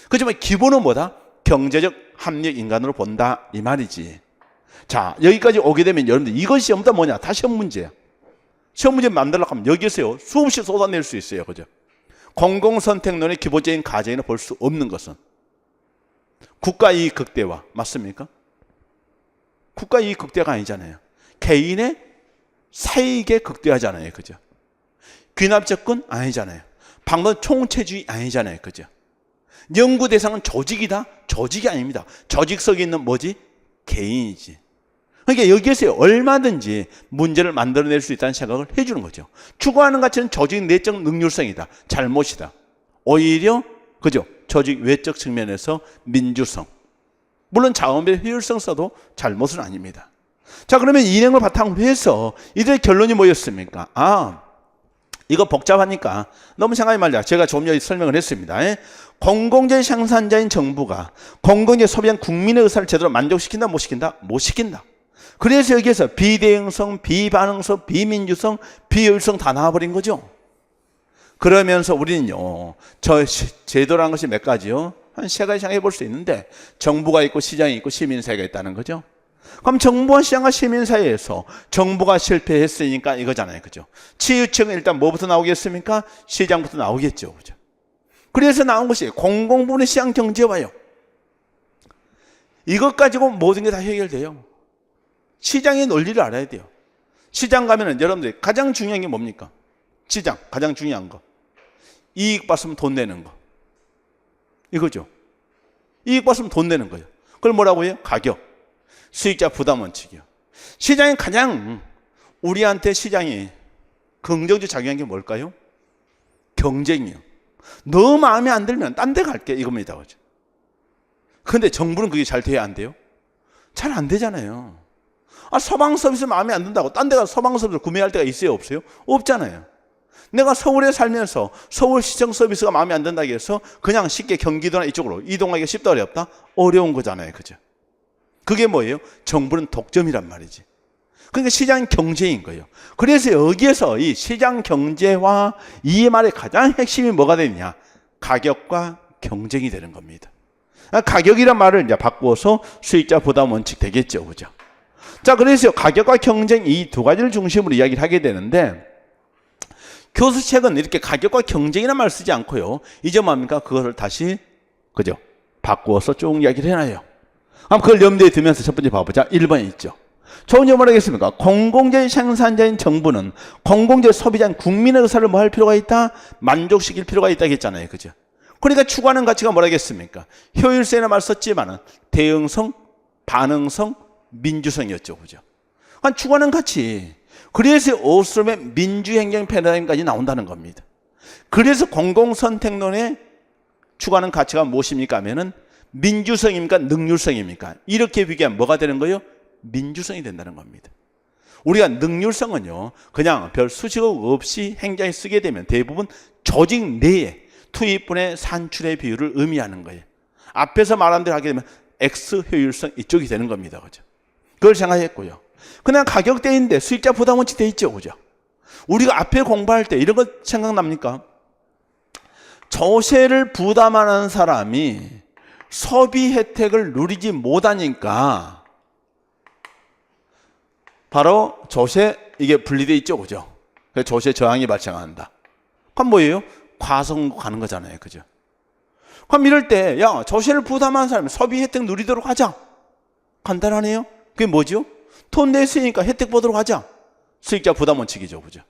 그렇지만 기본은 뭐다? 경제적 합력 인간으로 본다 이 말이지. 자, 여기까지 오게 되면 여러분들 이것이 전부 다 뭐냐? 다 시험 문제야. 시험 문제 만들려고 하면 여기에서요. 수없이 쏟아낼 수 있어요. 그죠? 공공선택론의 기본적인 가정이나 볼 수 없는 것은 국가이익 극대화 맞습니까? 국가이익 극대화가 아니잖아요. 개인의 사익에 극대화잖아요. 그죠? 귀납접근 아니잖아요. 방법 총체주의 아니잖아요. 그죠? 연구 대상은 조직이다? 조직이 아닙니다. 조직 속에 있는 뭐지? 개인이지. 그러니까 여기에서 얼마든지 문제를 만들어낼 수 있다는 생각을 해주는 거죠. 추구하는 가치는 조직 내적 능률성이다. 잘못이다. 오히려 그죠? 조직 외적 측면에서 민주성. 물론 자원별 효율성 써도 잘못은 아닙니다. 자, 그러면 이 내용을 바탕으로 해서 이들의 결론이 뭐였습니까? 이거 복잡하니까 너무 생각하지 말자. 제가 좀 전에 설명을 했습니다. 공공재 생산자인 정부가 공공재 소비한 국민의 의사를 제대로 만족시킨다? 못 시킨다? 못 시킨다. 그래서 여기에서 비대응성, 비반응성, 비민주성, 비효율성 다 나와버린 거죠. 그러면서 우리는요, 제도라는 것이 몇 가지요? 한 3가지 생각해 볼 수 있는데, 정부가 있고 시장이 있고 시민사회가 있다는 거죠. 그럼 정부와 시장과 시민사회에서 정부가 실패했으니까 이거잖아요. 그죠? 치유층은 일단 뭐부터 나오겠습니까? 시장부터 나오겠죠. 그죠? 그래서 나온 것이 공공부문의 시장 경제화요. 이것 가지고 모든 게 다 해결돼요. 시장의 논리를 알아야 돼요. 시장 가면은 여러분들이 가장 중요한 게 뭡니까? 시장 가장 중요한 거. 이익 봤으면 돈 내는 거. 이거죠. 이익 봤으면 돈 내는 거예요. 그걸 뭐라고 해요? 가격. 수익자 부담 원칙이요. 시장이 가장 우리한테 시장이 긍정적 작용한 게 뭘까요? 경쟁이요. 너 마음에 안 들면 딴 데 갈게 이겁니다. 그죠? 근데 정부는 그게 잘 돼야 안 돼요? 잘 안 되잖아요. 서방 서비스 마음에 안 든다고 딴 데 가서 서방 서비스 구매할 때가 있어요? 없어요? 없잖아요. 내가 서울에 살면서 서울시청 서비스가 마음에 안 든다고 해서 그냥 쉽게 경기도나 이쪽으로 이동하기가 쉽다 어렵다? 어려운 거잖아요. 그죠? 그게 뭐예요? 정부는 독점이란 말이지. 그러니까 시장 경제인 거예요. 그래서 여기에서 이 시장 경제와 이 말의 가장 핵심이 뭐가 되느냐? 가격과 경쟁이 되는 겁니다. 가격이란 말을 이제 바꾸어서 수익자 부담 원칙 되겠죠. 그죠? 자, 그래서 가격과 경쟁 이 두 가지를 중심으로 이야기를 하게 되는데 교수책은 이렇게 가격과 경쟁이라는 말을 쓰지 않고요. 이제 뭡니까? 그것을 다시 그죠? 바꾸어서 쭉 이야기를 해놔요. 그럼 그걸 염두에 두면서 첫 번째 봐보자. 1번에 있죠. 좋은 점을 하겠습니까? 공공재 생산자인 정부는 공공재 소비자인 국민의 의사를 뭐 할 필요가 있다? 만족시킬 필요가 있다 했잖아요. 그죠? 그러니까 추구하는 가치가 뭐라겠습니까? 효율성이라는 말 썼지만은 대응성, 반응성, 민주성이었죠. 그죠? 추구하는 가치. 그래서 오스트롬의 민주행정 패러다임까지 나온다는 겁니다. 그래서 공공선택론에 추구하는 가치가 무엇입니까? 하면은 민주성입니까? 능률성입니까? 이렇게 비교하면 뭐가 되는 거예요? 민주성이 된다는 겁니다. 우리가 능률성은요, 그냥 별 수식어 없이 행정에 쓰게 되면 대부분 조직 내에 투입분의 산출의 비율을 의미하는 거예요. 앞에서 말한 대로 하게 되면 X 효율성 이쪽이 되는 겁니다. 그죠? 그걸 생각했고요. 그냥 가격대인데 수익자 부담 원칙 돼 있죠. 그죠? 우리가 앞에 공부할 때 이런 거 생각납니까? 조세를 부담하는 사람이 소비 혜택을 누리지 못하니까 바로 조세 이게 분리돼 있죠. 그죠? 그래서 조세 저항이 발생한다. 그럼 뭐예요? 과성 가는 거잖아요. 그죠? 그럼 이럴 때 야, 조세를 부담하는 사람이 소비 혜택 누리도록 하자. 간단하네요. 그게 뭐죠? 돈 냈으니까 혜택 보도록 하자. 수익자 부담 원칙이죠. 그죠?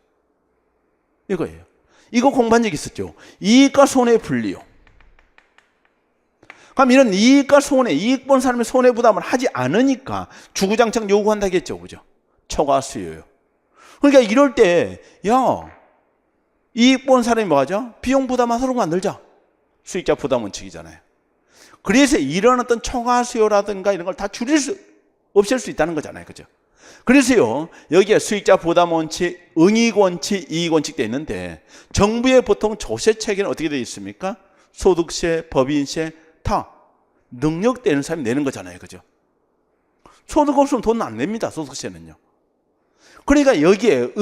이거예요. 이거 공부한 적 있었죠. 이익과 손해 분리요. 그럼 이런 이익과 손해, 이익 본 사람의 손해 부담을 하지 않으니까 주구장창 요구한다겠죠. 그죠? 초과 수요요. 그러니까 이럴 때, 야, 이익 본 사람이 뭐 하죠? 비용 부담하도록 만들자. 수익자 부담 원칙이잖아요. 그래서 이런 어떤 초과 수요라든가 이런 걸 다 없앨 수 있다는 거잖아요. 그죠? 그래서요, 여기에 수익자 부담 원칙, 응익 원칙, 이익 원칙 돼 있는데 정부의 보통 조세 체계는 어떻게 되어 있습니까? 소득세, 법인세 다 능력되는 사람이 내는 거잖아요. 그죠? 소득 없으면 돈 안 냅니다. 소득세는요. 그러니까 여기에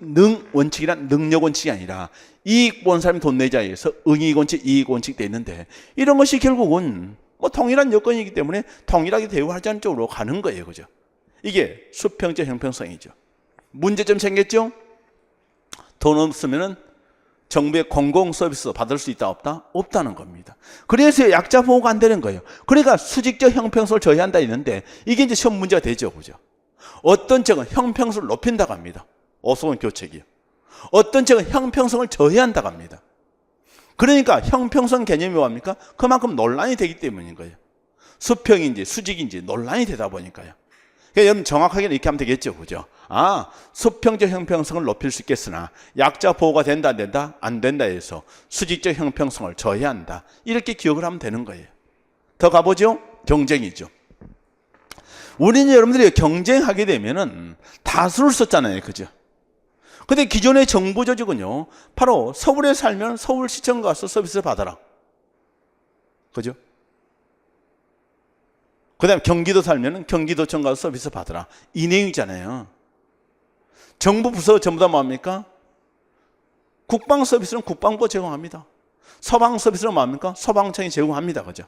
능 원칙이란 능력 원칙이 아니라 이익 본 사람이 돈 내자에 의해서 응익 원칙, 이익 원칙 돼 있는데 이런 것이 결국은 뭐 동일한 여건이기 때문에 동일하게 대우하자는 쪽으로 가는 거예요. 그죠? 이게 수평적 형평성이죠. 문제점 생겼죠? 돈 없으면은 정부의 공공 서비스 받을 수 있다 없다? 없다는 겁니다. 그래서 약자 보호가 안 되는 거예요. 그러니까 수직적 형평성을 저해한다 했는데 이게 이제 시험 문제가 되죠. 그죠? 어떤 책은 형평성을 높인다고 합니다. 오소원 교책이요. 어떤 책은 형평성을 저해한다고 합니다. 그러니까 형평성 개념이 뭡니까? 그만큼 논란이 되기 때문인 거예요. 수평인지 수직인지 논란이 되다 보니까요. 그러니까 여러분 정확하게 이렇게 하면 되겠죠. 그죠? 수평적 형평성을 높일 수 있겠으나 약자 보호가 된다 안 된다? 안 된다 해서 수직적 형평성을 저해한다. 이렇게 기억을 하면 되는 거예요. 더 가보죠. 경쟁이죠. 우리는 여러분들이 경쟁하게 되면은 다수를 썼잖아요. 그죠? 근데 기존의 정부 조직은요, 바로 서울에 살면 서울시청 가서 서비스 받아라. 그죠? 그 다음에 경기도 살면 경기도청 가서 서비스 받아라. 이 내용이잖아요. 정부 부서 전부 다 뭐합니까? 국방 서비스는 국방부가 제공합니다. 서방 서비스는 뭐합니까? 소방청이 제공합니다. 그죠?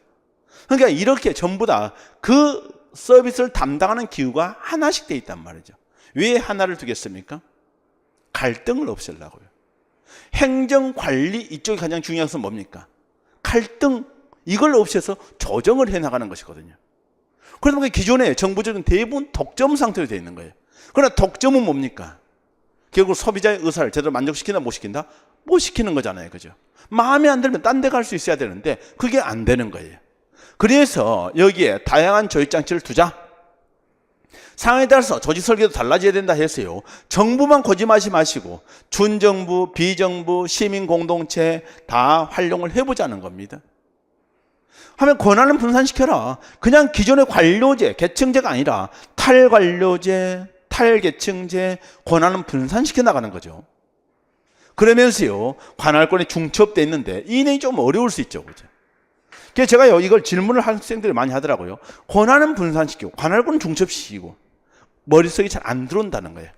그러니까 이렇게 전부 다 그 서비스를 담당하는 기구가 하나씩 돼 있단 말이죠. 왜 하나를 두겠습니까? 갈등을 없애려고요. 행정관리 이쪽이 가장 중요한 것은 뭡니까? 갈등, 이걸 없애서 조정을 해나가는 것이거든요. 그러다 보니까 기존의 정부적인 대부분 독점 상태로 되어 있는 거예요. 그러나 독점은 뭡니까? 결국 소비자의 의사를 제대로 만족시킨다, 못 시킨다? 못 시키는 거잖아요. 그죠? 마음에 안 들면 딴 데 갈 수 있어야 되는데 그게 안 되는 거예요. 그래서 여기에 다양한 조직장치를 두자. 상황에 따라서 조직 설계도 달라져야 된다 했어요. 정부만 고집하지 마시고 준정부, 비정부, 시민공동체 다 활용을 해보자는 겁니다. 하면 권한을 분산시켜라. 그냥 기존의 관료제, 계층제가 아니라 탈관료제, 탈계층제, 권한은 분산시켜 나가는 거죠. 그러면서요, 관할권이 중첩되어 있는데 이 내용이 좀 어려울 수 있죠. 그죠? 그래서 제가 이걸 질문을 학생들이 많이 하더라고요. 권한은 분산시키고 관할권은 중첩시키고 머릿속에 잘 안 들어온다는 거예요.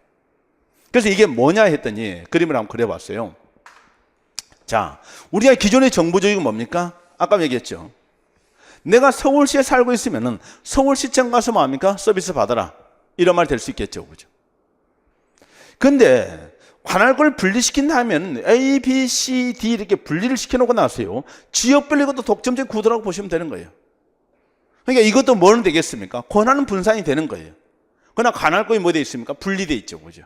그래서 이게 뭐냐 했더니 그림을 한번 그려봤어요. 자, 우리가 기존의 정부조직은 뭡니까? 아까 얘기했죠. 내가 서울시에 살고 있으면은 서울시청 가서 뭐합니까? 서비스 받아라. 이런 말 될 수 있겠죠. 그죠? 근데 관할권을 분리시킨다 하면 A, B, C, D 이렇게 분리를 시켜놓고 나서요. 지역별로 이것도 독점적 구도라고 보시면 되는 거예요. 그러니까 이것도 뭐는 되겠습니까? 권한은 분산이 되는 거예요. 그러나 관할권이 뭐 되어 있습니까? 분리되어 있죠. 그죠?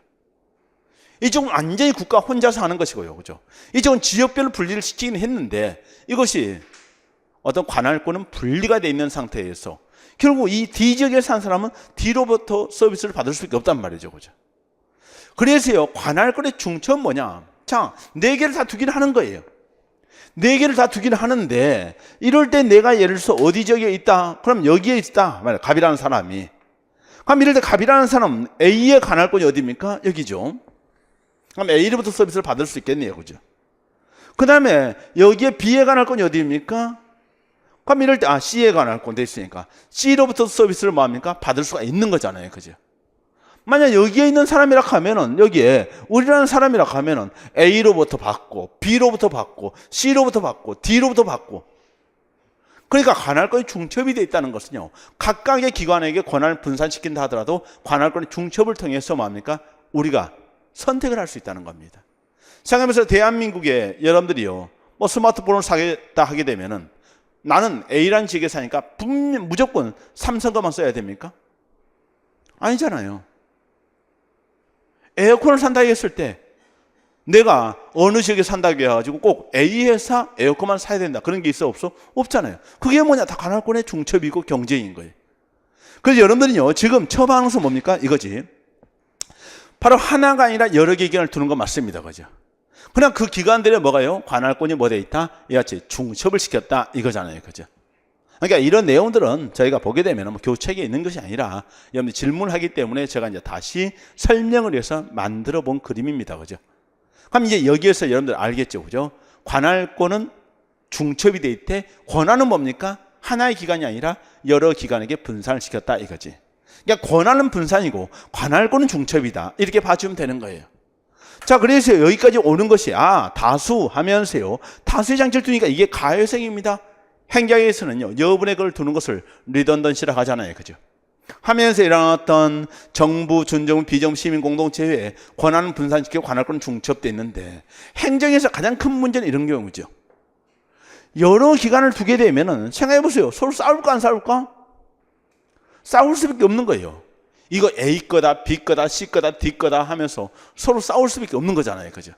이쪽은 완전히 국가 혼자서 하는 것이고요. 그죠? 이쪽은 지역별로 분리를 시키긴 했는데 이것이 어떤 관할권은 분리가 되어 있는 상태에서 결국 이 D 지역에 사는 사람은 D로부터 서비스를 받을 수밖에 없단 말이죠. 그죠? 그래서요, 관할권의 중점은 뭐냐? 자, 4개를 다 두기를 하는 거예요. 4개를 다 두기를 하는데, 이럴 때 내가 예를 들어서 어디 지역에 있다? 그럼 여기에 있다. 말이야, 갑이라는 사람이. 그럼 이럴 때 갑이라는 사람, A의 관할권이 어디입니까? 여기죠. 그럼 A로부터 서비스를 받을 수 있겠네요. 그죠? 그 다음에 여기에 B의 관할권이 어디입니까? 그럼 이럴 때, C의 관할권 돼 있으니까, C로부터 서비스를 뭐합니까? 받을 수가 있는 거잖아요. 그죠? 만약 여기에 있는 사람이라 하면은 여기에 우리라는 사람이라 하면은 A로부터 받고 B로부터 받고 C로부터 받고 D로부터 받고 그러니까 관할권이 중첩이 되어 있다는 것은요 각각의 기관에게 권한을 분산시킨다 하더라도 관할권의 중첩을 통해서 뭡니까? 우리가 선택을 할 수 있다는 겁니다. 생각하면서 대한민국에 여러분들이요 뭐 스마트폰을 사겠다 하게 되면은 나는 A라는 지역에 사니까 무조건 삼성가만 써야 됩니까? 아니잖아요. 에어컨을 산다고 했을 때 내가 어느 지역에 산다고 해가지고 꼭 A 회사 에어컨만 사야 된다 그런 게 있어 없어? 없잖아요. 그게 뭐냐? 다 관할권의 중첩이고 경쟁인 거예요. 그래서 여러분들은요 지금 처방하는 건 뭡니까? 이거지. 바로 하나가 아니라 여러 개 기관을 두는 건 맞습니다. 그죠? 그냥 그 기관들에 뭐가요? 관할권이 뭐 돼 있다? 이같이 중첩을 시켰다 이거잖아요. 그죠? 그러니까 이런 내용들은 저희가 보게 되면 뭐 교책에 있는 것이 아니라 여러분들 질문하기 때문에 제가 이제 다시 설명을 위해서 만들어 본 그림입니다. 그죠? 그럼 이제 여기에서 여러분들 알겠죠. 그죠? 관할권은 중첩이 돼 있대. 권한은 뭡니까? 하나의 기관이 아니라 여러 기관에게 분산을 시켰다 이거지. 그러니까 권한은 분산이고 관할권은 중첩이다. 이렇게 봐주면 되는 거예요. 자, 그래서 여기까지 오는 것이 다수 하면서요. 다수의 장치를 두니까 이게 가효성입니다. 행정에서는요, 여분의 걸 두는 것을 리던던시라고 하잖아요. 그죠? 하면서 이런 어떤 정부, 준정부, 비정부, 시민 공동체에 권한을 분산시키고 관할권은 중첩되어 있는데 행정에서 가장 큰 문제는 이런 경우죠. 여러 기관을 두게 되면은 생각해 보세요. 서로 싸울까 안 싸울까? 싸울 수밖에 없는 거예요. 이거 A 거다, B 거다, C 거다, D 거다 하면서 서로 싸울 수밖에 없는 거잖아요. 그죠?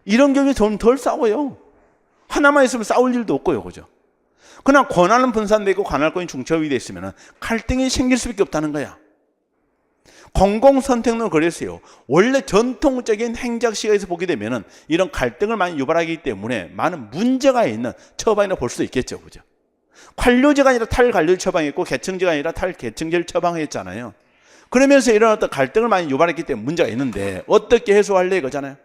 이런 경우에 좀 덜 싸워요. 하나만 있으면 싸울 일도 없고요. 그죠? 그러나 권한은 분산되고 관할권이 중첩이 되어 있으면 갈등이 생길 수밖에 없다는 거야. 공공선택론을 그랬어요. 원래 전통적인 행정시각에서 보게 되면 이런 갈등을 많이 유발하기 때문에 많은 문제가 있는 처방이라 볼 수도 있겠죠. 그죠? 관료제가 아니라 탈관료를 처방했고 계층제가 아니라 탈계층제를 처방했잖아요. 그러면서 이런 어떤 갈등을 많이 유발했기 때문에 문제가 있는데 어떻게 해소할래 이거잖아요.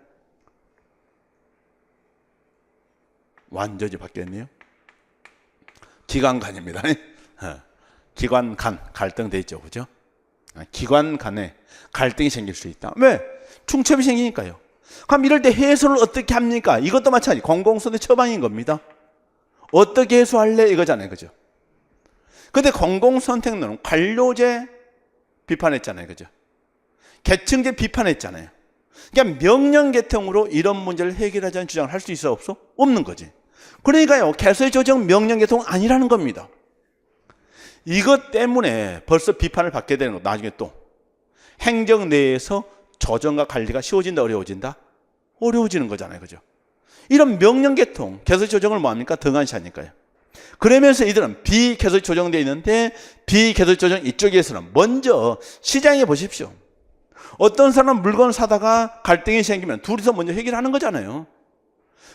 완전히 바뀌었네요. 기관 간입니다. 기관 간 갈등 돼 있죠, 그죠? 기관 간에 갈등이 생길 수 있다. 왜? 중첩이 생기니까요. 그럼 이럴 때 해소를 어떻게 합니까? 이것도 마찬가지 공공선택 처방인 겁니다. 어떻게 해소할래 이거잖아요, 그죠? 근데 공공선택론은 관료제 비판했잖아요, 그죠? 계층제 비판했잖아요. 그러니까 명령 계통으로 이런 문제를 해결하자는 주장을 할 수 있어 없어? 없는 거지. 그러니까요, 개설 조정 명령 계통은 아니라는 겁니다. 이것 때문에 벌써 비판을 받게 되는 거. 나중에 또 행정 내에서 조정과 관리가 쉬워진다, 어려워진다? 어려워지는 거잖아요. 그죠? 이런 명령 계통, 개설 조정을 뭐합니까? 등한시하니까요. 그러면서 이들은 비개설 조정되어 있는데 비개설 조정 이쪽에서는 먼저 시장에 보십시오. 어떤 사람은 물건을 사다가 갈등이 생기면 둘이서 먼저 해결하는 거잖아요.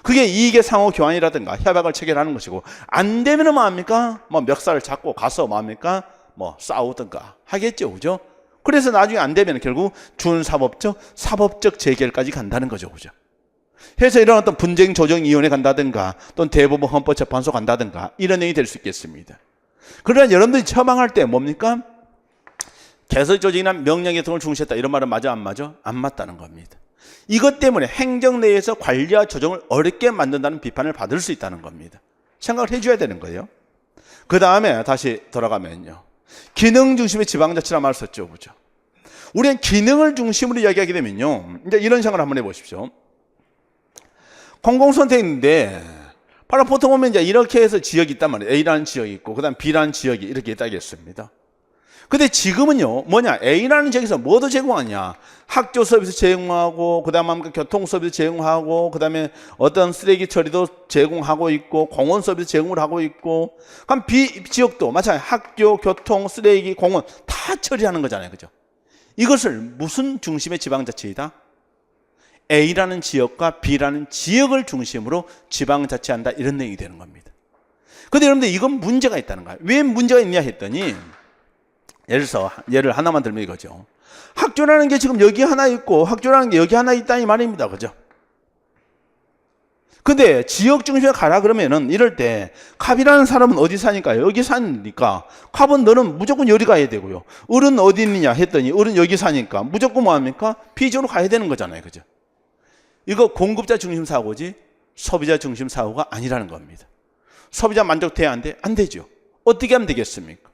그게 이익의 상호 교환이라든가 협약을 체결하는 것이고, 안 되면은 뭐합니까? 뭐 멱살을 잡고 가서 뭐합니까? 뭐 싸우든가 하겠죠. 그죠? 그래서 나중에 안 되면 결국 사법적 재결까지 간다는 거죠. 그죠? 해서 이런 어떤 분쟁 조정위원회 간다든가 또는 대법원 헌법재판소 간다든가 이런 내용이 될 수 있겠습니다. 그러나 여러분들이 처방할 때 뭡니까? 개설 조직이나 명령 계통을 중시했다, 이런 말은 맞아 안 맞아? 안 맞다는 겁니다. 이것 때문에 행정 내에서 관리와 조정을 어렵게 만든다는 비판을 받을 수 있다는 겁니다. 생각을 해줘야 되는 거예요. 그 다음에 다시 돌아가면요, 기능 중심의 지방자치란 말을 썼죠. 그죠? 우리는 기능을 중심으로 이야기하게 되면요, 이제 이런 생각을 한번 해보십시오. 공공선택인데 바로 보통 보면 이제 이렇게 해서 지역이 있단 말이에요. A라는 지역이 있고 그 다음 B라는 지역이 이렇게 있다겠습니다. 근데 지금은요, 뭐냐, A라는 지역에서 뭐도 제공하냐? 학교 서비스 제공하고, 그 다음에 교통 서비스 제공하고, 그 다음에 어떤 쓰레기 처리도 제공하고 있고, 공원 서비스 제공을 하고 있고, 그럼 B 지역도 마찬가지 학교, 교통, 쓰레기, 공원 다 처리하는 거잖아요. 그죠? 이것을 무슨 중심의 지방자치이다? A라는 지역과 B라는 지역을 중심으로 지방자치한다, 이런 내용이 되는 겁니다. 그런데 여러분들 이건 문제가 있다는 거예요. 왜 문제가 있냐 했더니, 예를 들어서 예를 하나만 들면 이거죠. 학교라는 게 지금 여기 하나 있고 학교라는 게 여기 하나 있다 이 말입니다. 그죠? 근데 지역 중심에 가라 그러면은 이럴 때 갑이라는 사람은 어디 사니까요? 여기 사니까 갑은 너는 무조건 여기 가야 되고요. 을은 어디 있느냐 했더니 을은 여기 사니까 무조건 뭐합니까? B지역으로 가야 되는 거잖아요. 그죠? 이거 공급자 중심 사고지 소비자 중심 사고가 아니라는 겁니다. 소비자 만족돼야 안 돼? 안 되죠. 어떻게 하면 되겠습니까?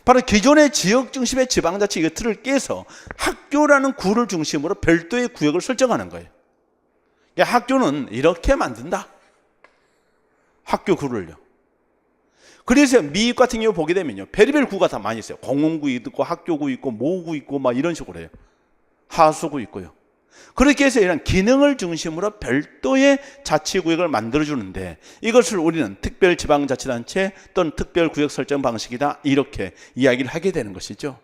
바로 기존의 지역 중심의 지방자치 이 틀을 깨서 학교라는 구를 중심으로 별도의 구역을 설정하는 거예요. 그러니까 학교는 이렇게 만든다. 학교 구를요. 그래서 미국 같은 경우 보게 되면요, 별의별 구가 다 많이 있어요. 공원구 있고 학교구 있고 모구 있고 막 이런 식으로 해요. 하수구 있고요. 그렇게 해서 이런 기능을 중심으로 별도의 자치구역을 만들어주는데 이것을 우리는 특별지방자치단체 또는 특별구역 설정 방식이다, 이렇게 이야기를 하게 되는 것이죠.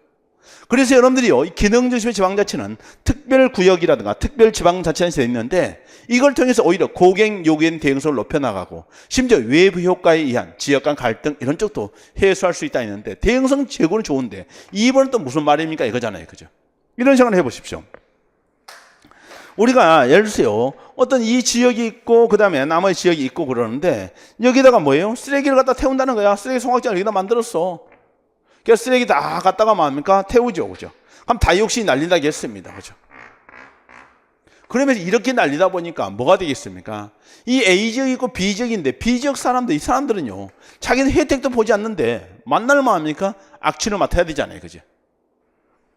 그래서 여러분들이요, 이 기능 중심의 지방자치는 특별구역이라든가 특별지방자치단체가 되어 있는데 이걸 통해서 오히려 고객 요구엔 대응성을 높여나가고 심지어 외부 효과에 의한 지역 간 갈등 이런 쪽도 해소할 수 있다 했는데 대응성 제고는 좋은데 이번은 또 무슨 말입니까? 이거잖아요. 그죠? 이런 생각을 해보십시오. 우리가 예를 들어서 어떤 이 지역이 있고 그 다음에 나머지 지역이 있고 그러는데 여기다가 뭐예요? 쓰레기를 갖다 태운다는 거야. 쓰레기 송악장을 여기다 만들었어. 그래서 쓰레기 다 갖다가 뭡니까? 태우죠. 그죠? 그럼 다이옥신이 날린다겠습니다. 그죠? 그러면서 이렇게 날리다 보니까 뭐가 되겠습니까? 이 A지역이 있고 B지역인데 B지역 사람들, 이 사람들은요, 자기는 혜택도 보지 않는데 만날 뭡니까? 악취를 맡아야 되잖아요. 그죠?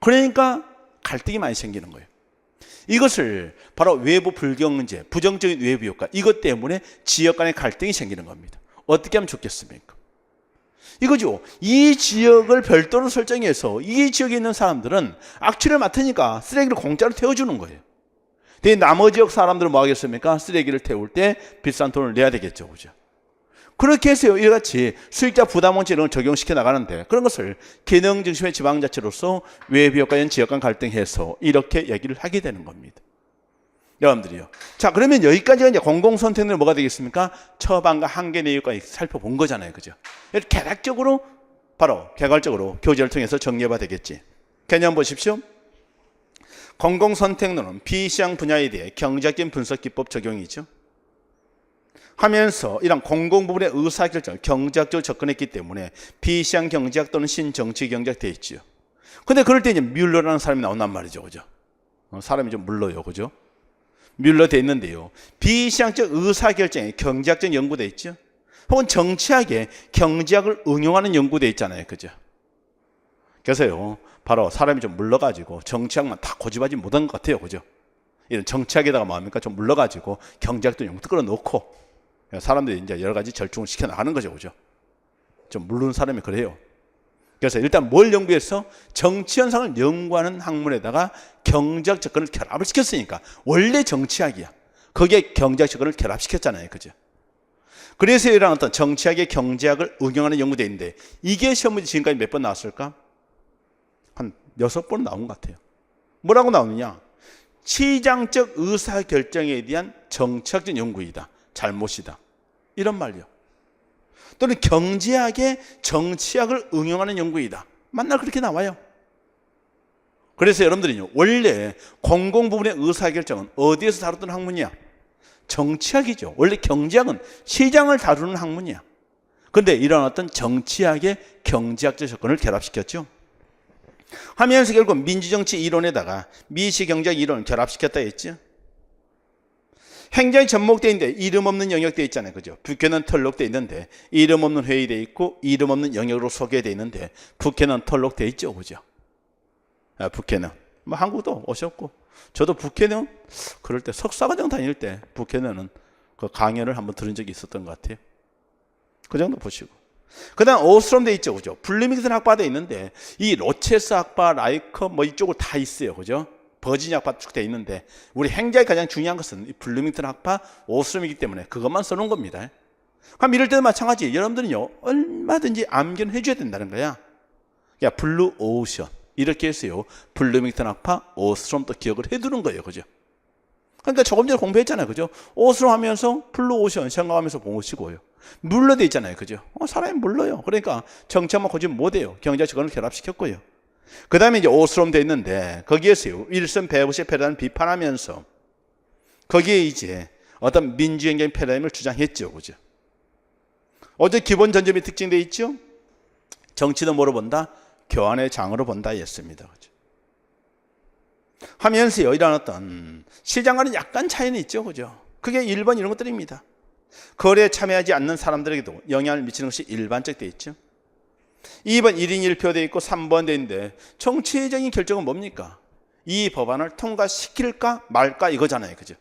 그러니까 갈등이 많이 생기는 거예요. 이것을 바로 외부 불경제, 부정적인 외부 효과, 이것 때문에 지역 간의 갈등이 생기는 겁니다. 어떻게 하면 좋겠습니까? 이거죠. 이 지역을 별도로 설정해서 이 지역에 있는 사람들은 악취를 맡으니까 쓰레기를 공짜로 태워주는 거예요. 근데 나머지 지역 사람들은 뭐 하겠습니까? 쓰레기를 태울 때 비싼 돈을 내야 되겠죠. 그죠? 그렇게 해서 이같이 수익자 부담원칙 이런 걸 적용시켜 나가는데 그런 것을 기능 중심의 지방자치로서 외부 효과인 지역 간 갈등해서 이렇게 얘기를 하게 되는 겁니다. 여러분들이요. 자, 그러면 여기까지가 이제 공공선택은 뭐가 되겠습니까? 처방과 한계 내용까지 살펴본 거잖아요. 그죠? 개략적으로, 바로 개괄적으로 교재를 통해서 정리해봐야 되겠지. 개념 보십시오. 공공선택론은 비시장 분야에 대해 경제적인 분석 기법 적용이죠. 하면서 이런 공공부분의 의사결정을 경제학적으로 접근했기 때문에 비시장 경제학 또는 신정치 경제학 되어 있죠. 근데 그럴 때 이제 뮬러라는 사람이 나온단 말이죠. 그죠? 사람이 좀 물러요. 그죠? 뮬러 돼 있는데요. 비시장적 의사결정에 경제학적 연구돼 있죠. 혹은 정치학에 경제학을 응용하는 연구돼 있잖아요. 그죠? 그래서요, 바로 사람이 좀 물러가지고 정치학만 다 고집하지 못한 것 같아요. 그죠? 이런 정치학에다가 뭡니까? 좀 물러가지고 경제학도 용 끌어놓고 사람들이 이제 여러 가지 절충을 시켜 나가는 거죠. 그죠? 좀 모르는 사람이 그래요. 그래서 일단 뭘 연구해서 정치 현상을 연구하는 학문에다가 경제학 접근을 결합을 시켰으니까 원래 정치학이야. 거기에 경제학 접근을 결합시켰잖아요. 그죠? 그래서 이런 어떤 정치학의 경제학을 응용하는 연구대에 있는데 이게 시험 문제 지금까지 몇 번 나왔을까? 한 6번 나온 것 같아요. 뭐라고 나오느냐? 시장적 의사결정에 대한 정치학적 연구이다. 잘못이다. 이런 말이요. 또는 경제학의 정치학을 응용하는 연구이다. 맨날 그렇게 나와요. 그래서 여러분들이 원래 공공 부분의 의사결정은 어디에서 다뤘던 학문이야? 정치학이죠. 원래 경제학은 시장을 다루는 학문이야. 그런데 이런 어떤 정치학의 경제학적 접근을 결합시켰죠. 하면서 결국 민주정치 이론에다가 미시경제학 이론을 결합시켰다 했죠. 행정이 접목되어 있는데 이름 없는 영역되어 있잖아요. 그죠? 북해는 털록되어 있는데 이름 없는 회의되어 있고 이름 없는 영역으로 소개되어 있는데 북해는 털록되어 있죠. 그죠? 북해는. 뭐 한국도 오셨고 저도 북해는 그럴 때 석사과정 다닐 때 북해는 그 강연을 한번 들은 적이 있었던 것 같아요. 그 정도 보시고. 그 다음 오스트롬 돼 있죠. 그죠? 블루밍턴 학파돼 있는데 이 로체스 학파, 라이커 뭐 이쪽으로 다 있어요. 그죠? 버지니아 학파 쭉 돼 있는데 우리 행자에 가장 중요한 것은 이 블루밍턴 학파, 오스트롬이기 때문에 그것만 써놓은 겁니다. 그럼 이럴 때도 마찬가지. 여러분들은요 얼마든지 암기는 해줘야 된다는 거야. 야 블루 오션 이렇게 해서요 블루밍턴 학파, 오스트롬도 기억을 해두는 거예요. 그죠? 그러니까 조금 전에 공부했잖아요. 그죠? 오스트롬 하면서 블루 오션 생각하면서 보시고요. 물러 돼 있잖아요. 그죠? 사람이 물러요. 그러니까 정치학만 고지면 못해요. 경제학 직원을 결합시켰고요. 그 다음에 이제 오스트롬 돼 있는데 거기에서요 윌슨 베어부시 패러다임을 비판하면서 거기에 이제 어떤 민주행정 패러다임을 주장했죠. 그죠? 어제 기본 전점이 특징되어 있죠? 정치는 뭐로 본다? 교환의 장으로 본다 했습니다. 그죠? 하면서요 이런 어떤 시장과는 약간 차이는 있죠. 그죠? 그게 1번 이런 것들입니다. 거래에 참여하지 않는 사람들에게도 영향을 미치는 것이 일반적 되어 있죠. 2번 1인 1표 되어 있고 3번 되어 있는데 정치적인 결정은 뭡니까? 이 법안을 통과시킬까 말까 이거잖아요. 그죠?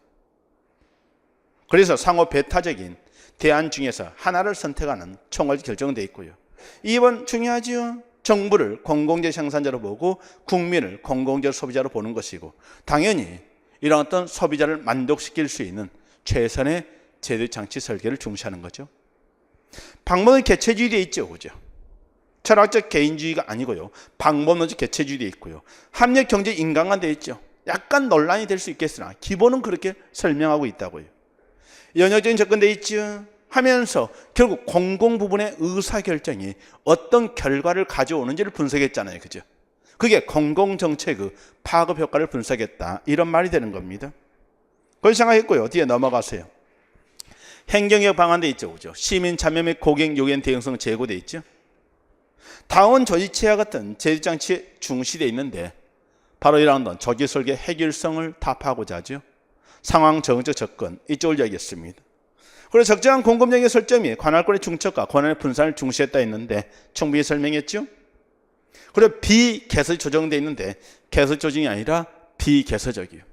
그래서 상호 배타적인 대안 중에서 하나를 선택하는 총괄적 결정은 되어 있고요. 2번 중요하죠. 정부를 공공재 생산자로 보고 국민을 공공재 소비자로 보는 것이고 당연히 이런 어떤 소비자를 만족시킬 수 있는 최선의 제도 장치 설계를 중시하는 거죠. 방법은 개체주의 되어 있죠. 그죠? 철학적 개인주의가 아니고요. 방법론적 개체주의 되어 있고요. 합력 경제 인간관 되어 있죠. 약간 논란이 될 수 있겠으나 기본은 그렇게 설명하고 있다고요. 연역적인 접근 되어 있죠. 하면서 결국 공공 부분의 의사결정이 어떤 결과를 가져오는지를 분석했잖아요. 그죠? 그게 공공정책의 파급 효과를 분석했다. 이런 말이 되는 겁니다. 그걸 생각했고요. 뒤에 넘어가세요. 행정개혁 방안돼 있죠. 그죠? 시민 참여 및 고객 요구엔 대응성 제고돼 있죠. 다원 조직체와 같은 제도장치에 중시되어 있는데 바로 이런 조직 설계 해결성을 타파하고자 하죠. 상황 적응적 접근 이쪽을 이야기했습니다. 그리고 적정한 공급력의 설정이 관할권의 중첩과 권한의 분산을 중시했다 했는데 충분히 설명했죠. 그리고 비개설 조정되어 있는데 개설 조정이 아니라 비개설적이에요.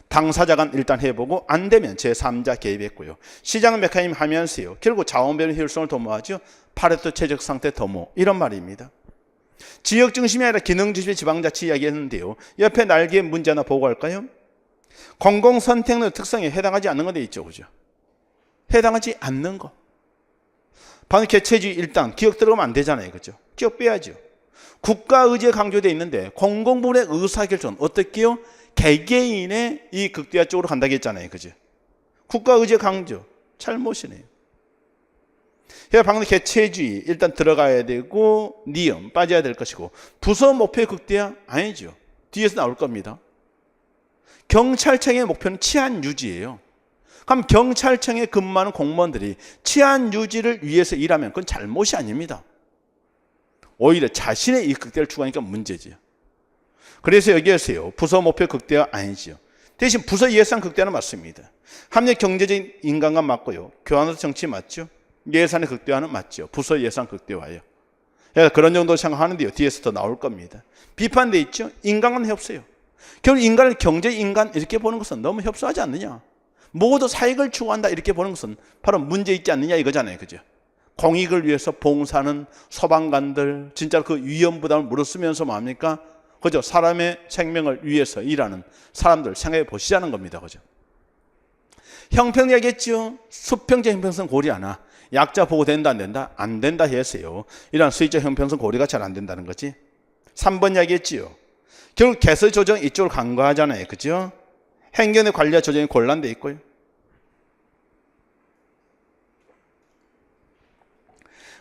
당사자 간 일단 해보고 안 되면 제3자 개입했고요. 시장 메커니즘 하면서요. 결국 자원배분 효율성을 도모하죠. 파레토 최적 상태 도모 이런 말입니다. 지역 중심이 아니라 기능 중심의 지방자치 이야기했는데요. 옆에 날개에 문제 하나 보고 갈까요? 공공선택의 특성에 해당하지 않는 거 돼 있죠. 그죠? 해당하지 않는 거. 방금 개체주의 일단 기억 들어가면 안 되잖아요. 그죠? 기억 빼야죠. 국가 의지가 강조되어 있는데 공공부문의 의사결정은 어떻게요? 개개인의 이 극대화 쪽으로 간다고 했잖아요. 그죠? 국가 의지 강조. 잘못이네요. 그래서 방금 개체주의 일단 들어가야 되고 니엄 빠져야 될 것이고 부서 목표의 극대화 아니죠. 뒤에서 나올 겁니다. 경찰청의 목표는 치안 유지예요. 그럼 경찰청에 근무하는 공무원들이 치안 유지를 위해서 일하면 그건 잘못이 아닙니다. 오히려 자신의 이익 극대화를 추구하니까 문제지요. 그래서 여기에서요. 부서 목표 극대화 아니죠. 대신 부서 예산 극대화는 맞습니다. 합력 경제적인 인간관 맞고요. 교환으로 정치 맞죠. 예산의 극대화는 맞죠. 부서 예산 극대화예요. 그래서 그런 정도 생각하는데요. 뒤에서 더 나올 겁니다. 비판돼 있죠. 인간관은 없어요. 결국 인간을 경제 인간 이렇게 보는 것은 너무 협소하지 않느냐. 모두 사익을 추구한다 이렇게 보는 것은 바로 문제 있지 않느냐 이거잖아요. 그죠? 공익을 위해서 봉사하는 소방관들, 진짜 그 위험 부담을 무릅쓰면서 뭡니까? 그죠? 사람의 생명을 위해서 일하는 사람들 생각해 보시자는 겁니다. 그죠? 형평 얘기했죠. 수평적 형평성 고려 안 하. 약자 보고 된다 안 된다? 안 된다 했어요. 이런 수익적 형평성 고려가 잘 안 된다는 거지. 3번 이야기했지요. 결국 개설 조정 이쪽을 간과하잖아요. 그죠? 행정의 관리와 조정이 곤란돼 있고요.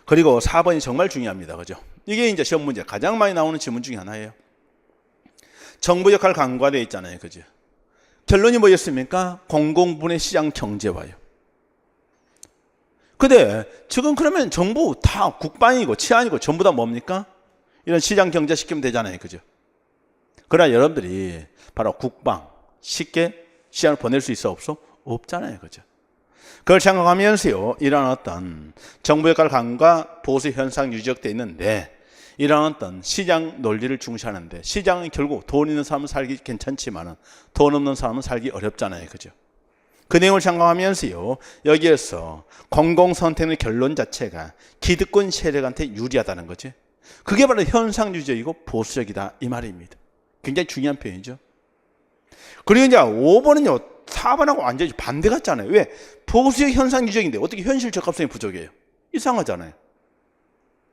그리고 4번이 정말 중요합니다. 그죠? 이게 이제 시험 문제 가장 많이 나오는 지문 중에 하나예요. 정부 역할 간과되어 있잖아요. 그죠? 결론이 뭐였습니까? 공공분해 시장 경제화요. 근데 지금 그러면 정부 다 국방이고 치안이고 전부 다 뭡니까? 이런 시장 경제 시키면 되잖아요. 그죠? 그러나 여러분들이 바로 국방 쉽게 시장을 보낼 수 있어 없어? 없잖아요. 그죠? 그걸 생각하면서요. 이런 어떤 정부 역할 강과 보수 현상 유지되어 있는데 이런 어떤 시장 논리를 중시하는데 시장은 결국 돈 있는 사람은 살기 괜찮지만 돈 없는 사람은 살기 어렵잖아요. 그죠? 그 내용을 생각하면서요. 여기에서 공공선택의 결론 자체가 기득권 세력한테 유리하다는 거지. 그게 바로 현상유지이고 보수적이다 이 말입니다. 굉장히 중요한 표현이죠. 그리고 이제 5번은요. 4번하고 완전히 반대 같잖아요. 왜? 보수적 현상유지인데 어떻게 현실 적합성이 부족해요? 이상하잖아요.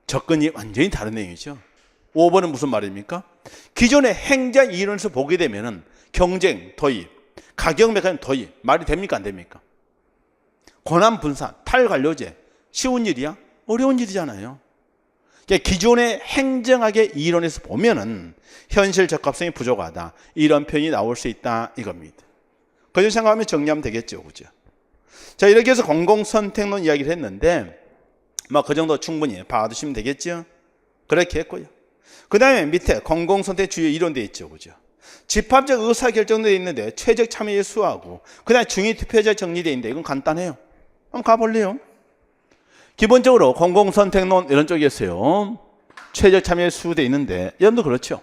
접근이 완전히 다른 내용이죠. 5번은 무슨 말입니까? 기존의 행정 이론에서 보게 되면은 경쟁 도입, 가격 메커니즘 도입 말이 됩니까 안 됩니까? 권한 분산, 탈관료제 쉬운 일이야? 어려운 일이잖아요. 그러니까 기존의 행정학의 이론에서 보면은 현실 적합성이 부족하다 이런 표현이 나올 수 있다 이겁니다. 그렇게 생각하면 정리하면 되겠죠, 그죠? 자 이렇게 해서 공공선택론 이야기를 했는데 뭐 그 정도 충분히 봐두시면 되겠죠. 그렇게 했고요. 그 다음에 밑에 공공선택 주요 이론돼 있죠, 그죠? 집합적 의사결정도 있는데 최적 참여의 수하고 그 다음에 중위투표제 정리돼 있는데 이건 간단해요. 한번 가볼래요? 기본적으로 공공선택론 이런 쪽에 있어요. 최적 참여의 수돼 있는데 여러분도 그렇죠.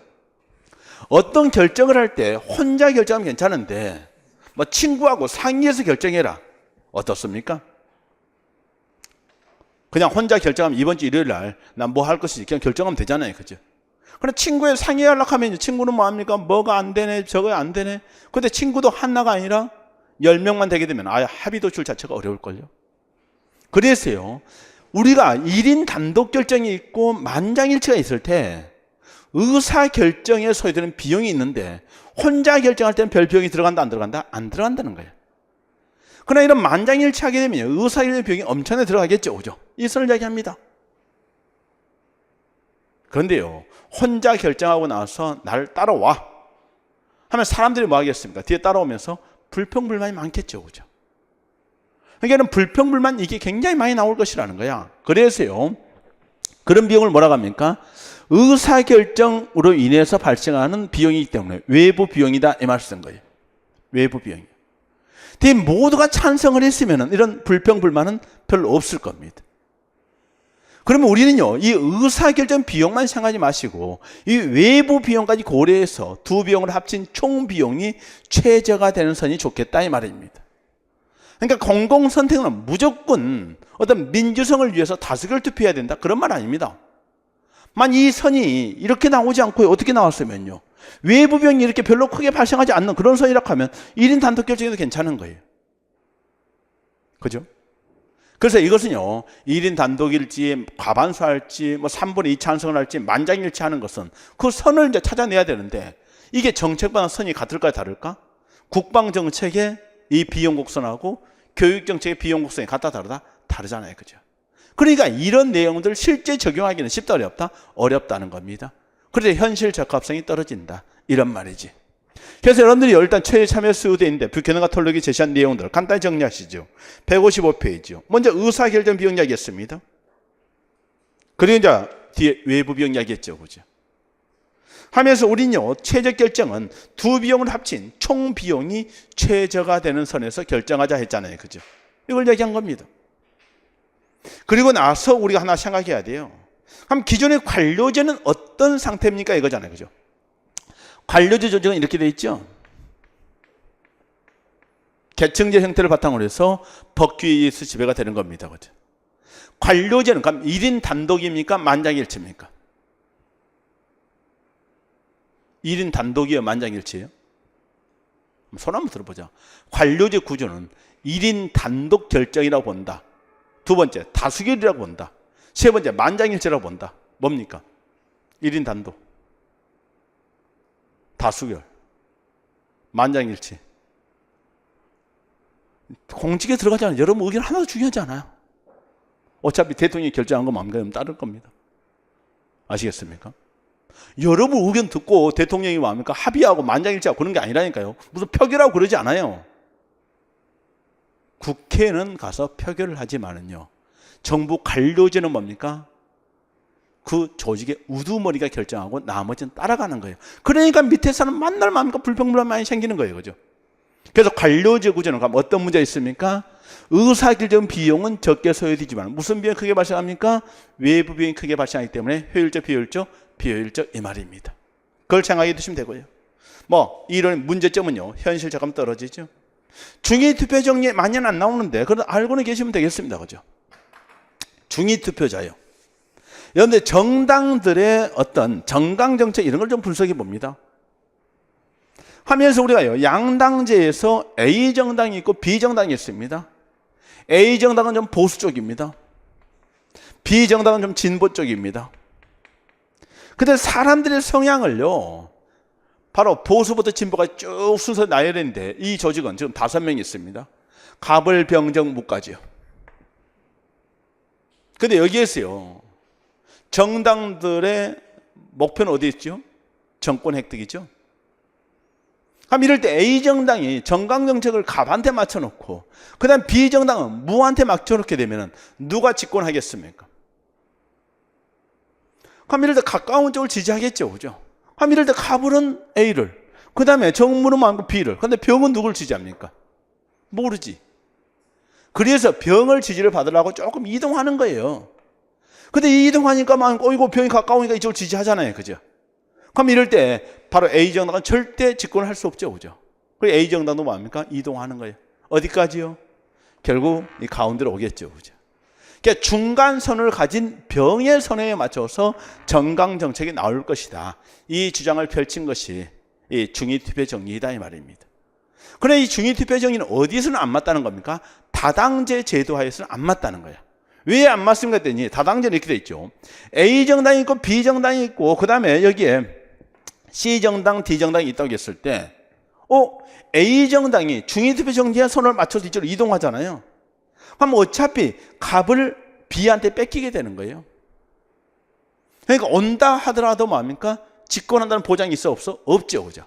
어떤 결정을 할 때 혼자 결정하면 괜찮은데 뭐 친구하고 상의해서 결정해라. 어떻습니까? 그냥 혼자 결정하면 이번 주 일요일 날 난 뭐 할 것인지 그냥 결정하면 되잖아요. 그죠? 그런데 친구에 상의하려고 하면 친구는 뭐 합니까? 뭐가 안 되네, 저거 안 되네. 근데 친구도 하나가 아니라 10명만 되게 되면 아예 합의 도출 자체가 어려울걸요. 그래서요. 우리가 1인 단독 결정이 있고 만장일치가 있을 때 의사결정에 소요되는 비용이 있는데 혼자 결정할 때는 별 비용이 들어간다 안 들어간다? 안 들어간다는 거예요. 그러나 이런 만장일치하게 되면 의사결정 비용이 엄청나게 들어가겠죠. 그죠? 이것을 이야기합니다. 그런데요. 혼자 결정하고 나서 나를 따라와 하면 사람들이 뭐 하겠습니까? 뒤에 따라오면서 불평불만이 많겠죠. 그죠? 그러니까 불평불만 이게 굉장히 많이 나올 것이라는 거야. 그래서요. 그런 비용을 뭐라고 합니까? 의사결정으로 인해서 발생하는 비용이기 때문에 외부 비용이다 이 말을 쓴 거예요. 외부 비용이. 모두가 찬성을 했으면 이런 불평불만은 별로 없을 겁니다. 그러면 우리는요, 이 의사결정 비용만 생각하지 마시고 이 외부 비용까지 고려해서 두 비용을 합친 총 비용이 최저가 되는 선이 좋겠다 이 말입니다. 그러니까 공공선택은 무조건 어떤 민주성을 위해서 다수결 투표해야 된다 그런 말 아닙니다. 만 이 선이 이렇게 나오지 않고 어떻게 나왔으면요. 외부 비용이 이렇게 별로 크게 발생하지 않는 그런 선이라고 하면 1인 단독 결정해도 괜찮은 거예요. 그죠? 그래서 이것은요. 1인 단독일지 과반수할지 뭐 3분의 2 찬성을 할지 만장일치 하는 것은 그 선을 이제 찾아내야 되는데 이게 정책마다 선이 같을까 다를까? 국방정책의 이 비용 곡선하고 교육정책의 비용 곡선이 같다 다르다? 다르잖아요. 그죠? 그러니까 이런 내용들 실제 적용하기는 쉽다 어렵다? 어렵다는 겁니다. 그래서 현실 적합성이 떨어진다. 이런 말이지. 그래서 여러분들이 일단 최저 참여 수요되어 있는데 불균형과 톨록이 제시한 내용들 간단히 정리하시죠. 155페이지요. 먼저 의사결정 비용 이야기했습니다. 그리고 이제 뒤에 외부 비용 이야기했죠. 그죠? 하면서 우리는요. 최저 결정은 두 비용을 합친 총 비용이 최저가 되는 선에서 결정하자 했잖아요. 그죠? 이걸 얘기한 겁니다. 그리고 나서 우리가 하나 생각해야 돼요. 그럼 기존의 관료제는 어떤 상태입니까? 이거잖아요. 그죠? 관료제 조정은 이렇게 돼 있죠. 계층제 형태를 바탕으로 해서 법규에 의해서 지배가 되는 겁니다. 그죠? 관료제는 그럼 1인 단독입니까? 만장일치입니까? 1인 단독이에요? 만장일치예요? 손 한번 들어보자. 관료제 구조는 1인 단독 결정이라고 본다. 두 번째, 다수결이라고 본다. 세 번째, 만장일치라고 본다. 뭡니까? 1인 단독, 다수결, 만장일치. 공직에 들어가잖아요. 여러분 의견 하나도 중요하지 않아요. 어차피 대통령이 결정한 거 마음대로 따를 겁니다. 아시겠습니까? 여러분 의견 듣고 대통령이 뭡니까? 합의하고 만장일치하고 그런 게 아니라니까요. 무슨 표결하고 그러지 않아요. 국회는 가서 표결을 하지만은요, 정부 관료제는 뭡니까? 그 조직의 우두머리가 결정하고 나머지는 따라가는 거예요. 그러니까 밑에 사람 만날 뭡니까? 불평불만 많이 생기는 거예요. 그죠? 그래서 관료제 구조는 그럼 어떤 문제가 있습니까? 의사결정 비용은 적게 소요되지만 무슨 비용이 크게 발생합니까? 외부 비용이 크게 발생하기 때문에 효율적, 비효율적, 비효율적 이 말입니다. 그걸 생각해 두시면 되고요. 뭐 이런 문제점은요, 현실적으로 떨어지죠. 중위투표 정리에 많이는 안 나오는데 그래도 알고는 계시면 되겠습니다. 그죠? 중위투표자요. 그런데 정당들의 어떤 정강정책 이런 걸 좀 분석해 봅니다. 하면서 우리가요, 양당제에서 A정당이 있고 B정당이 있습니다. A정당은 좀 보수 쪽입니다. B정당은 좀 진보 쪽입니다. 근데 사람들의 성향을요, 바로 보수부터 진보가 쭉 순서 나열했는데 이 조직은 지금 5명이 있습니다. 갑을, 병정, 무까지요. 근데 여기에서요, 정당들의 목표는 어디 있죠? 정권 획득이죠. 그럼 이럴 때 A정당이 정강정책을 갑한테 맞춰놓고 그 다음 B정당은 무한테 맞춰놓게 되면 누가 집권하겠습니까? 그럼 이럴 때 가까운 쪽을 지지하겠죠. 그죠? 그럼 이럴 때 갑은 A를, 그 다음에 정무는 많고 B를, 근데 병은 누굴 지지합니까? 모르지. 그래서 병을 지지를 받으려고 조금 이동하는 거예요. 근데 이동하니까 이거 병이 가까우니까 이쪽을 지지하잖아요. 그죠? 그럼 이럴 때 바로 A정당은 절대 집권을 할 수 없죠. 그죠? 그리고 A정당도 뭡니까? 이동하는 거예요. 어디까지요? 결국 이 가운데로 오겠죠. 그죠? 그러니까 중간선을 가진 병의 선에 맞춰서 정강정책이 나올 것이다. 이 주장을 펼친 것이 이 중위투표 정리이다 이 말입니다. 그런데 이 중위투표 정리는 어디서는 안 맞다는 겁니까? 다당제 제도하에서는 안 맞다는 거야. 왜 안 맞습니까? 했더니 다당제는 이렇게 돼 있죠. A정당이 있고 B정당이 있고 그 다음에 여기에 C정당, D정당이 있다고 했을 때 A정당이 중위투표 정리에 손을 맞춰서 이쪽으로 이동하잖아요. 그럼 어차피 갑을 B한테 뺏기게 되는 거예요. 그러니까 온다 하더라도 뭡니까? 집권한다는 보장이 있어 없어? 없죠. 그죠?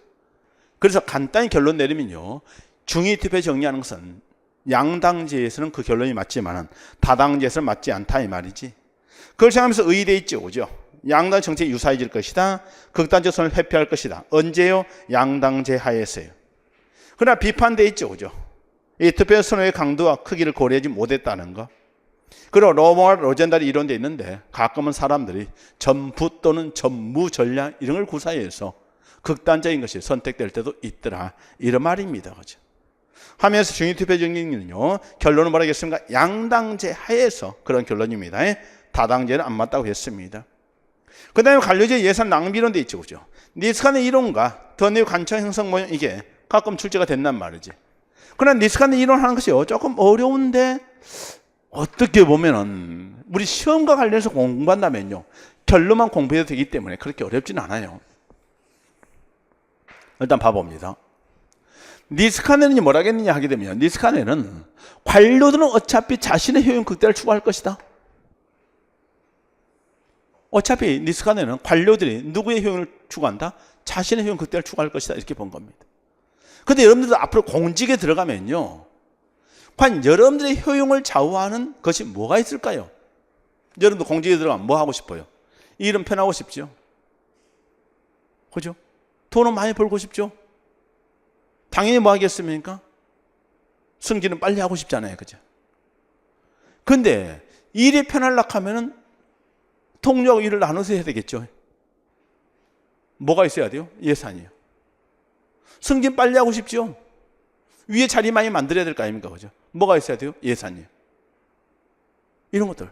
그래서 간단히 결론 내리면요, 중위투표 정리하는 것은 양당제에서는 그 결론이 맞지만 다당제에서는 맞지 않다 이 말이지. 그걸 생각하면서 의의돼 있죠. 그죠? 양당 정책이 유사해질 것이다. 극단적 선을 회피할 것이다. 언제요? 양당제 하에서요. 그러나 비판돼 있죠. 그죠? 이 투표 선호의 강도와 크기를 고려하지 못했다는 거. 그리고 로모와 로젠달이 이론돼 있는데 가끔은 사람들이 전부 또는 전무 전략 이런 걸 구사해서 극단적인 것이 선택될 때도 있더라. 이런 말입니다. 그죠? 하면서 중위투표 정리는요, 결론은 뭐라겠습니까? 양당제 하에서 그런 결론입니다. 다당제는 안 맞다고 했습니다. 그 다음에 관료제 예산 낭비론 돼 있죠. 그죠? 니스칸의 이론과 더네의 관청 형성 모형 이게 가끔 출제가 된단 말이지. 그러나 니스칸의 이론하는 것이요, 조금 어려운데 어떻게 보면은 우리 시험과 관련해서 공부한다면요, 결론만 공부해도 되기 때문에 그렇게 어렵진 않아요. 일단 봐봅니다. 니스카네는 뭐라 하겠느냐 하게 되면, 니스카네는 관료들은 어차피 자신의 효용 극대화를 추구할 것이다. 어차피 니스카네는 관료들이 누구의 효용을 추구한다? 자신의 효용 극대화를 추구할 것이다. 이렇게 본 겁니다. 근데 여러분들도 앞으로 공직에 들어가면요, 과연 여러분들의 효용을 좌우하는 것이 뭐가 있을까요? 여러분도 공직에 들어가면 뭐 하고 싶어요? 일은 편하고 싶죠? 그죠? 돈은 많이 벌고 싶죠? 당연히 뭐 하겠습니까? 승진은 빨리 하고 싶잖아요. 그죠? 근데 일이 편하려고 하면은 동료하고 일을 나눠서 해야 되겠죠? 뭐가 있어야 돼요? 예산이요. 승진 빨리 하고 싶죠? 위에 자리 많이 만들어야 될 거 아닙니까? 그죠? 뭐가 있어야 돼요? 예산이요. 이런 것들.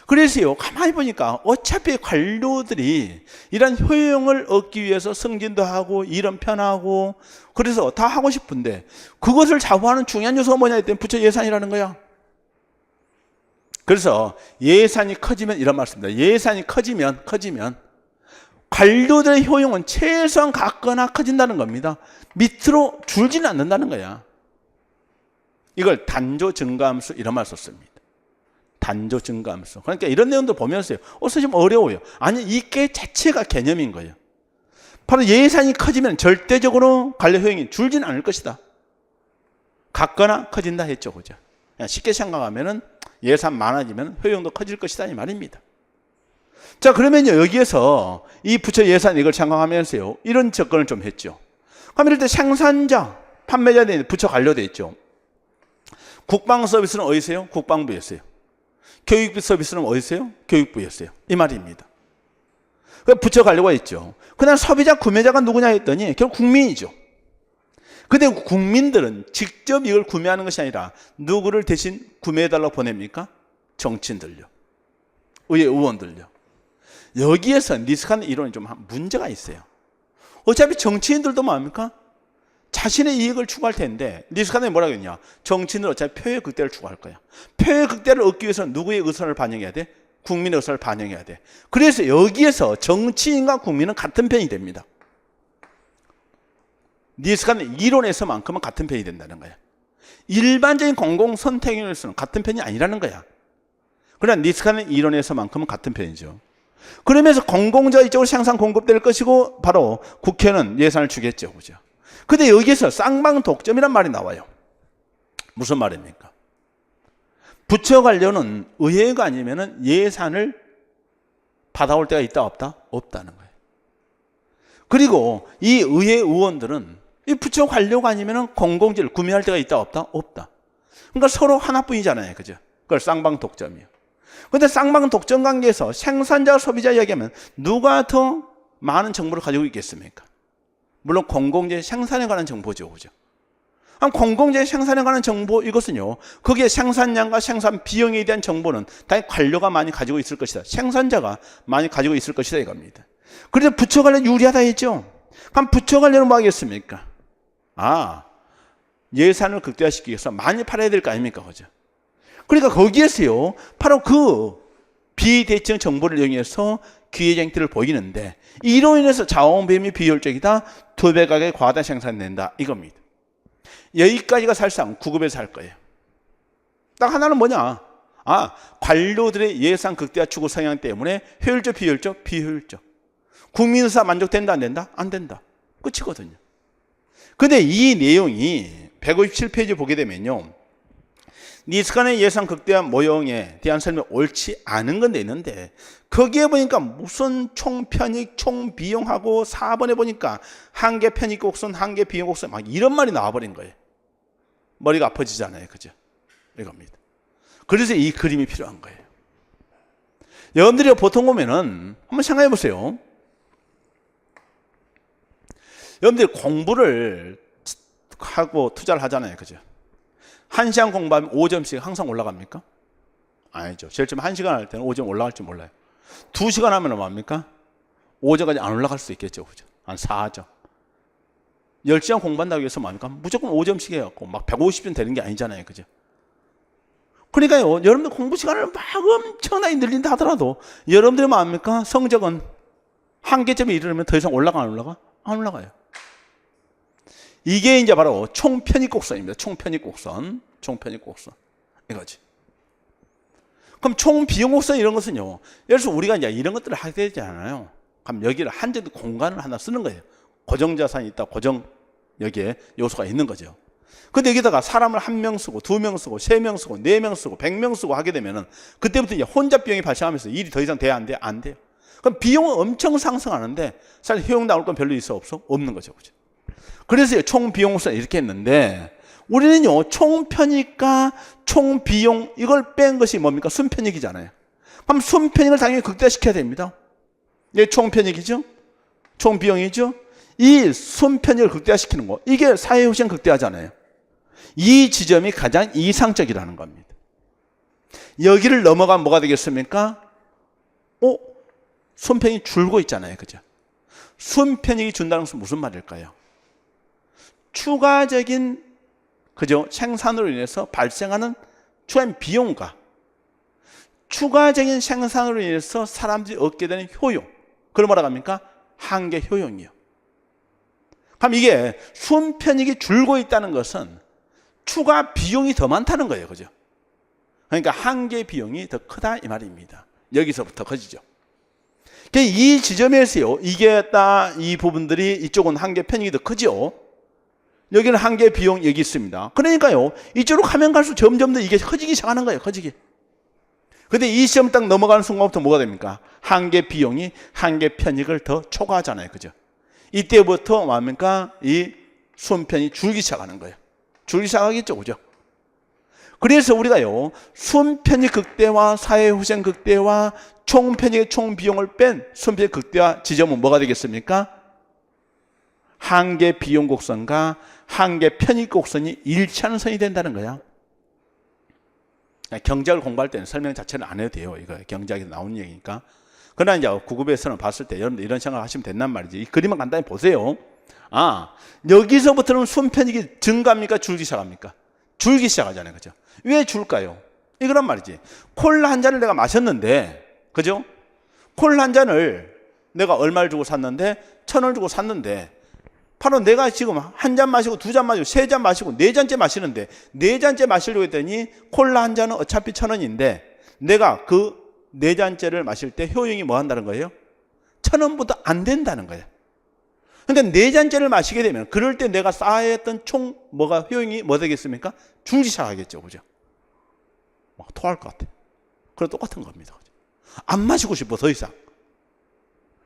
그래서요, 가만히 보니까 어차피 관료들이 이런 효용을 얻기 위해서 승진도 하고 일은 편하고 그래서 다 하고 싶은데 그것을 좌우하는 중요한 요소가 뭐냐 했더니 부처 예산이라는 거야. 그래서 예산이 커지면 이런 말씀입니다. 예산이 커지면 관료들의 효용은 최소한 같거나 커진다는 겁니다. 밑으로 줄지는 않는다는 거야. 이걸 단조 증가함수 이런 말 썼습니다. 단조 증가함수. 그러니까 이런 내용도 보면서요. 좀 어려워요. 아니 이게 자체가 개념인 거예요. 바로 예산이 커지면 절대적으로 관료 효용이 줄지는 않을 것이다. 같거나 커진다 했죠. 그죠? 그냥 쉽게 생각하면은 예산 많아지면 효용도 커질 것이다 이 말입니다. 자, 그러면요, 여기에서 이 부처 예산 이걸 생각하면서요, 이런 접근을 좀 했죠. 그럼 이럴 때 생산자, 판매자 대 부처 관료돼 있죠. 국방 서비스는 어디세요? 국방부였어요. 교육부 서비스는 어디세요? 교육부였어요. 이 말입니다. 부처 관료가 있죠. 그냥 소비자, 구매자가 누구냐 했더니 결국 국민이죠. 근데 국민들은 직접 이걸 구매하는 것이 아니라 누구를 대신 구매해달라고 보냅니까? 정치인들요. 의회 의원들요. 여기에서 니스카는 이론이 좀 문제가 있어요. 어차피 정치인들도 뭡니까? 자신의 이익을 추구할 텐데 니스카는 뭐라고 했냐? 정치인은 어차피 표의 극대를 추구할 거야. 표의 극대를 얻기 위해서는 누구의 의사를 반영해야 돼? 국민의 의사를 반영해야 돼. 그래서 여기에서 정치인과 국민은 같은 편이 됩니다. 니스카는 이론에서만큼은 같은 편이 된다는 거야. 일반적인 공공선택에서는 같은 편이 아니라는 거야. 그러나 니스카는 이론에서만큼은 같은 편이죠. 그러면서 공공자 이쪽으로 생산 공급될 것이고 바로 국회는 예산을 주겠죠. 그죠? 근데 여기에서 쌍방 독점이란 말이 나와요. 무슨 말입니까? 부처 관료는 의회가 아니면 예산을 받아올 때가 있다 없다? 없다는 거예요. 그리고 이 의회 의원들은 이 부처 관료가 아니면 공공지를 구매할 때가 있다 없다? 없다. 그러니까 서로 하나뿐이잖아요. 그죠? 그걸 쌍방 독점이에요. 그런데 쌍방 독점 관계에서 생산자, 소비자 이야기하면 누가 더 많은 정보를 가지고 있겠습니까? 물론 공공재 생산에 관한 정보죠. 그죠? 공공재 생산에 관한 정보 이것은요. 거기에 생산량과 생산 비용에 대한 정보는 당연히 관료가 많이 가지고 있을 것이다. 생산자가 많이 가지고 있을 것이다 이겁니다. 그래서 부처 관료 유리하다 했죠. 그럼 부처 관료는 뭐 하겠습니까? 예산을 극대화시키기 위해서 많이 팔아야 될 거 아닙니까? 그죠? 그러니까 거기에서요. 바로 그 비대칭 정보를 이용해서 기회쟁취를 보이는데 이로 인해서 자원비용이 비효율적이다. 2배 가격의 과다 생산이 된다. 이겁니다. 여기까지가 사실상 구급에서 할 거예요. 딱 하나는 뭐냐? 관료들의 예산 극대화 추구 성향 때문에 효율적, 비효율적? 비효율적. 국민의사 만족된다, 안 된다? 안 된다. 끝이거든요. 근데 이 내용이 157페이지 보게 되면요. 니스칸의 예산 극대화 모형에 대한 설명이 옳지 않은 건 돼 있는데 거기에 보니까 무슨 총편익, 총비용하고 4번에 보니까 한계 편익곡선, 한계 비용곡선 막 이런 말이 나와버린 거예요. 머리가 아파지잖아요. 그죠? 이겁니다. 그래서 이 그림이 필요한 거예요. 여러분들이 보통 보면은 한번 생각해 보세요. 여러분들이 공부를 하고 투자를 하잖아요. 그죠? 1시간 공부하면 5점씩 항상 올라갑니까? 아니죠. 제일 처음 1시간 할 때는 5점 올라갈지 몰라요. 2시간 하면 뭐합니까? 5점까지 안 올라갈 수 있겠죠. 그죠? 한 4점. 10시간 공부한다고 해서 뭐합니까? 무조건 5점씩 해갖고 막 150점 되는 게 아니잖아요. 그죠? 그러니까요, 여러분들 공부 시간을 막 엄청나게 늘린다 하더라도 여러분들이 뭐합니까? 성적은 한계점에 이르면 더 이상 올라가 안 올라가? 안 올라가요. 이게 이제 바로 총편익곡선입니다. 총편익곡선. 이거지. 그럼 총비용곡선 이런 것은요. 예를 들어서 우리가 이제 이런 것들을 하게 되지 않아요. 그럼 여기를 한정된 공간을 하나 쓰는 거예요. 고정자산이 있다. 고정 여기에 요소가 있는 거죠. 근데 여기다가 사람을 1명 쓰고 2명 쓰고 3명 쓰고 4명 쓰고 100명 쓰고 하게 되면은 그때부터 이제 혼잡 비용이 발생하면서 일이 더 이상 돼야 안 돼? 안 돼요. 그럼 비용은 엄청 상승하는데 사실 효용 나올 건 별로 있어 없어? 없는 거죠. 그죠? 그래서 총비용선 이렇게 했는데 우리는요 총편익과 총비용 이걸 뺀 것이 뭡니까? 순편익이잖아요. 그럼 순편익을 당연히 극대화시켜야 됩니다. 이게 총편익이죠? 총비용이죠? 이 순편익을 극대화시키는 거 이게 사회효생 극대화잖아요. 이 지점이 가장 이상적이라는 겁니다. 여기를 넘어가면 뭐가 되겠습니까? 순편익이 줄고 있잖아요. 그죠? 순편익이 준다는 것은 무슨 말일까요? 추가적인 그죠? 생산으로 인해서 발생하는 추가적인 비용과 추가적인 생산으로 인해서 사람들이 얻게 되는 효용, 그걸 뭐라고 합니까? 한계 효용이요. 그럼 이게 순편익이 줄고 있다는 것은 추가 비용이 더 많다는 거예요. 그죠? 그러니까 한계 비용이 더 크다 이 말입니다. 여기서부터 커지죠. 이 지점에서요, 이게 딱 이 부분들이 이쪽은 한계 편익이 더 크죠. 여기는 한계 비용 여기 있습니다. 그러니까요, 이쪽으로 가면 갈수록 점점 더 이게 커지기 시작하는 거예요. 커지기. 근데 이 시험 딱 넘어가는 순간부터 뭐가 됩니까? 한계 비용이 한계 편익을 더 초과하잖아요. 그죠? 이때부터 뭡니까? 이 순편이 줄기 시작하는 거예요. 줄기 시작하겠죠. 그죠? 그래서 우리가요, 순편익 극대화, 사회후생 극대화, 총편익의 총비용을 뺀 순편익 극대화 지점은 뭐가 되겠습니까? 한계 비용 곡선과 한계 편익 곡선이 일치하는 선이 된다는 거야. 경제학을 공부할 때는 설명 자체를 안 해도 돼요. 이거 경제학에서 나오는 얘기니까. 그러나 이제 구급에서는 봤을 때 여러분들 이런 생각을 하시면 된단 말이지. 이 그림을 간단히 보세요. 여기서부터는 순편익이 증가합니까? 줄기 시작합니까? 줄기 시작하잖아요. 그죠? 왜 줄까요? 이거란 말이지. 콜라 한 잔을 내가 마셨는데, 그죠? 콜라 한 잔을 내가 얼마를 주고 샀는데, 1,000원을 주고 샀는데, 바로 내가 지금 한 잔 마시고, 두 잔 마시고, 세 잔 마시고, 네 잔째 마시는데, 네 잔째 마시려고 했더니 콜라 한 잔은 어차피 1,000원인데, 내가 그 네 잔째를 마실 때 효용이 뭐 한다는 거예요? 1,000원보다 안 된다는 거예요. 그러니까 네 잔째를 마시게 되면 그럴 때 내가 쌓아했던 총 뭐가 효용이 뭐 되겠습니까? 줄기 시작하겠죠. 그죠? 막 토할 것 같아. 그럼 똑같은 겁니다. 그죠? 안 마시고 싶어 더 이상.